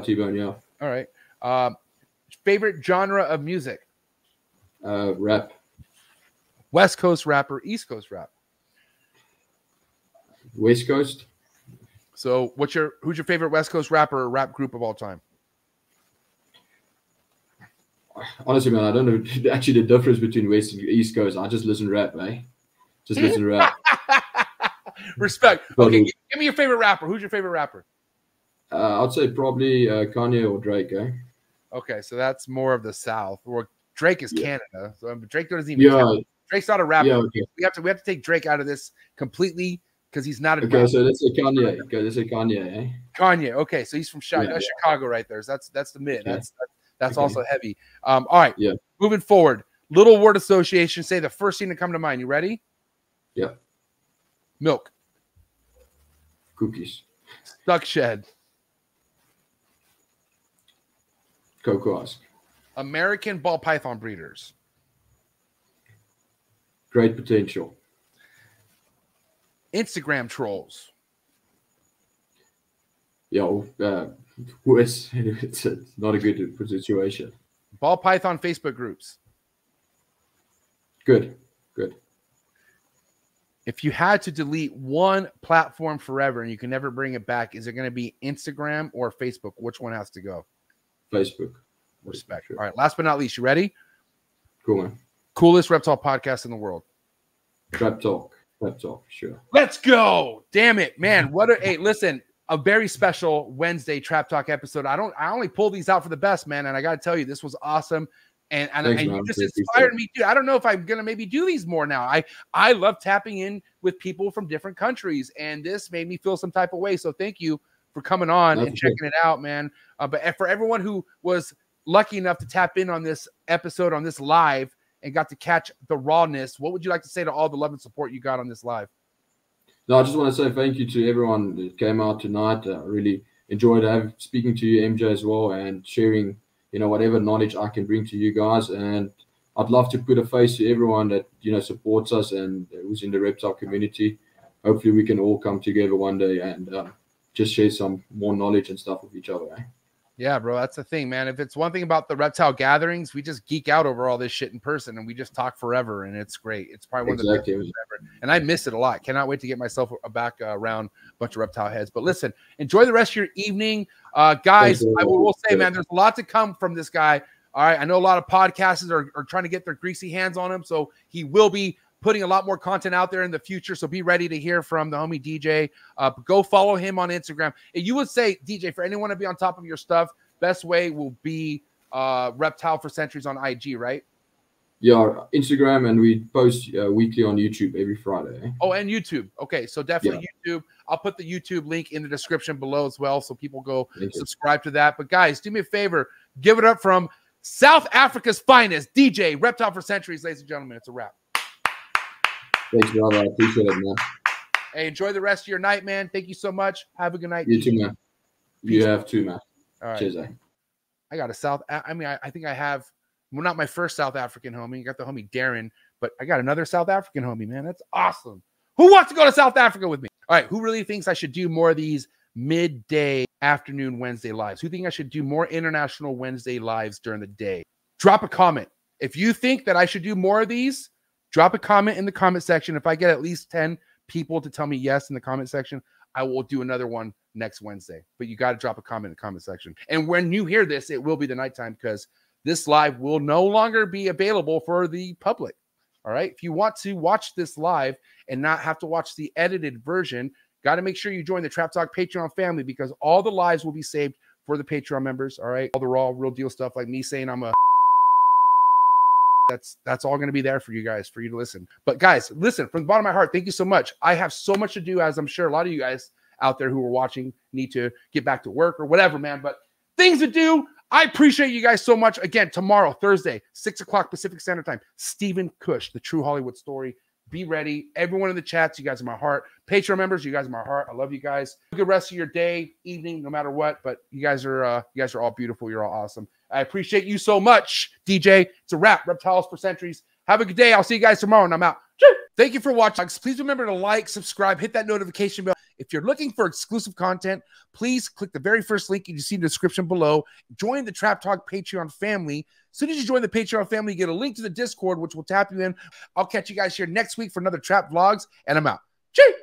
T-bone, yeah. All right. Favorite genre of music? Rap. West Coast rap or East Coast rap? West Coast. So who's your favorite West Coast rapper or rap group of all time? Honestly, man, I don't know actually the difference between West and East Coast. I just listen to rap, eh? Just listen to rap. Respect. Okay, give me your favorite rapper. Who's your favorite rapper? I'd say probably Kanye or Drake, eh? Okay, so that's more of the South. Or Drake is Canada, so Drake doesn't even count. Drake's not a rapper. Yeah, okay. We have to take Drake out of this completely because he's not a Okay, rapper. so let's say Kanye. Okay, let's say Kanye, eh? Kanye. Okay, so he's from Chicago right there. So that's the mid. Okay. That's also heavy. All right. Yeah. Moving forward. Little word association. Say the first thing to come to mind. You ready? Yeah. Milk. Cookies. Stuck shed. COCO. American ball python breeders. Great potential. Instagram trolls. Worse. It's not a good situation. Ball python Facebook groups. Good. If you had to delete one platform forever and you can never bring it back, is it going to be Instagram or Facebook? Which one has to go? Facebook. Respect. Sure. All right. Last but not least, you ready? Cool, man. Coolest reptile podcast in the world. Trap talk, sure. Let's go. Damn it, man. Hey, listen, a very special Wednesday Trap Talk episode. I only pull these out for the best, man. And I got to tell you, this was awesome. And Thanks, you just inspired me too. I don't know if I'm gonna maybe do these more now. I love tapping in with people from different countries, and this made me feel some type of way. So thank you for coming on and checking it out, man. But for everyone who was lucky enough to tap in on this episode, on this live, and got to catch the rawness, what would you like to say to all the love and support you got on this live? No, I just want to say thank you to everyone that came out tonight. I really enjoyed speaking to you, MJ, as well, and sharing, whatever knowledge I can bring to you guys. And I'd love to put a face to everyone that, supports us and who's in the reptile community. Hopefully we can all come together one day and just share some more knowledge and stuff with each other. Eh? Yeah, bro, that's the thing, man. If it's one thing about the reptile gatherings, we just geek out over all this shit in person and we just talk forever, and it's great. It's probably one of the best things ever. And I miss it a lot. Cannot wait to get myself back around a bunch of reptile heads. But listen, enjoy the rest of your evening. Guys, I will say, man, there's a lot to come from this guy. All right. I know a lot of podcasters are trying to get their greasy hands on him. So he will be putting a lot more content out there in the future. So be ready to hear from the homie DJ. Go follow him on Instagram. And you would say, DJ, for anyone to be on top of your stuff, best way will be Reptile for Centuries on IG, right? Yeah, Instagram, and we post weekly on YouTube every Friday. Eh? Oh, and YouTube. Okay, so definitely YouTube. I'll put the YouTube link in the description below as well, so people go subscribe to that. But guys, do me a favor. Give it up from South Africa's finest, DJ, Reptile for Centuries, ladies and gentlemen. It's a wrap. Thanks, brother. I appreciate it, man. Hey, enjoy the rest of your night, man. Thank you so much. Have a good night. You too, man. You have too, man. All right. Cheers, eh? I got I think I have, well, not my first South African homie. I got the homie Darren, but I got another South African homie, man. That's awesome. Who wants to go to South Africa with me? All right. Who really thinks I should do more of these midday, afternoon Wednesday lives? Who think I should do more international Wednesday lives during the day? Drop a comment. If you think that I should do more of these, drop a comment in the comment section. If I get at least 10 people to tell me yes in the comment section, I will do another one next Wednesday. But you got to drop a comment in the comment section. And when you hear this, it will be the nighttime because this live will no longer be available for the public. All right. If you want to watch this live and not have to watch the edited version, got to make sure you join the Trap Talk Patreon family because all the lives will be saved for the Patreon members. All right. All the raw, real deal stuff like me saying I'm a that's all going to be there for you guys, for you to listen. But guys, listen, from the bottom of my heart, thank you so much. I have so much to do, as I'm sure a lot of you guys out there who are watching need to get back to work or whatever, man. But things to do. I appreciate you guys so much. Again, tomorrow, Thursday, 6 o'clock Pacific Standard Time, Stephen Cush, the True Hollywood Story. Be ready. Everyone in the chats, you guys are my heart. Patreon members, you guys are my heart. I love you guys. Have a good rest of your day, evening, no matter what. But you guys are all beautiful. You're all awesome. I appreciate you so much, DJ. It's a wrap. Reptiles for Centuries. Have a good day. I'll see you guys tomorrow, and I'm out. Thank you for watching. Please remember to like, subscribe, hit that notification bell. If you're looking for exclusive content, please click the very first link you see in the description below. Join the Trap Talk Patreon family. As soon as you join the Patreon family, you get a link to the Discord, which will tap you in. I'll catch you guys here next week for another Trap Vlogs, and I'm out. Cheers.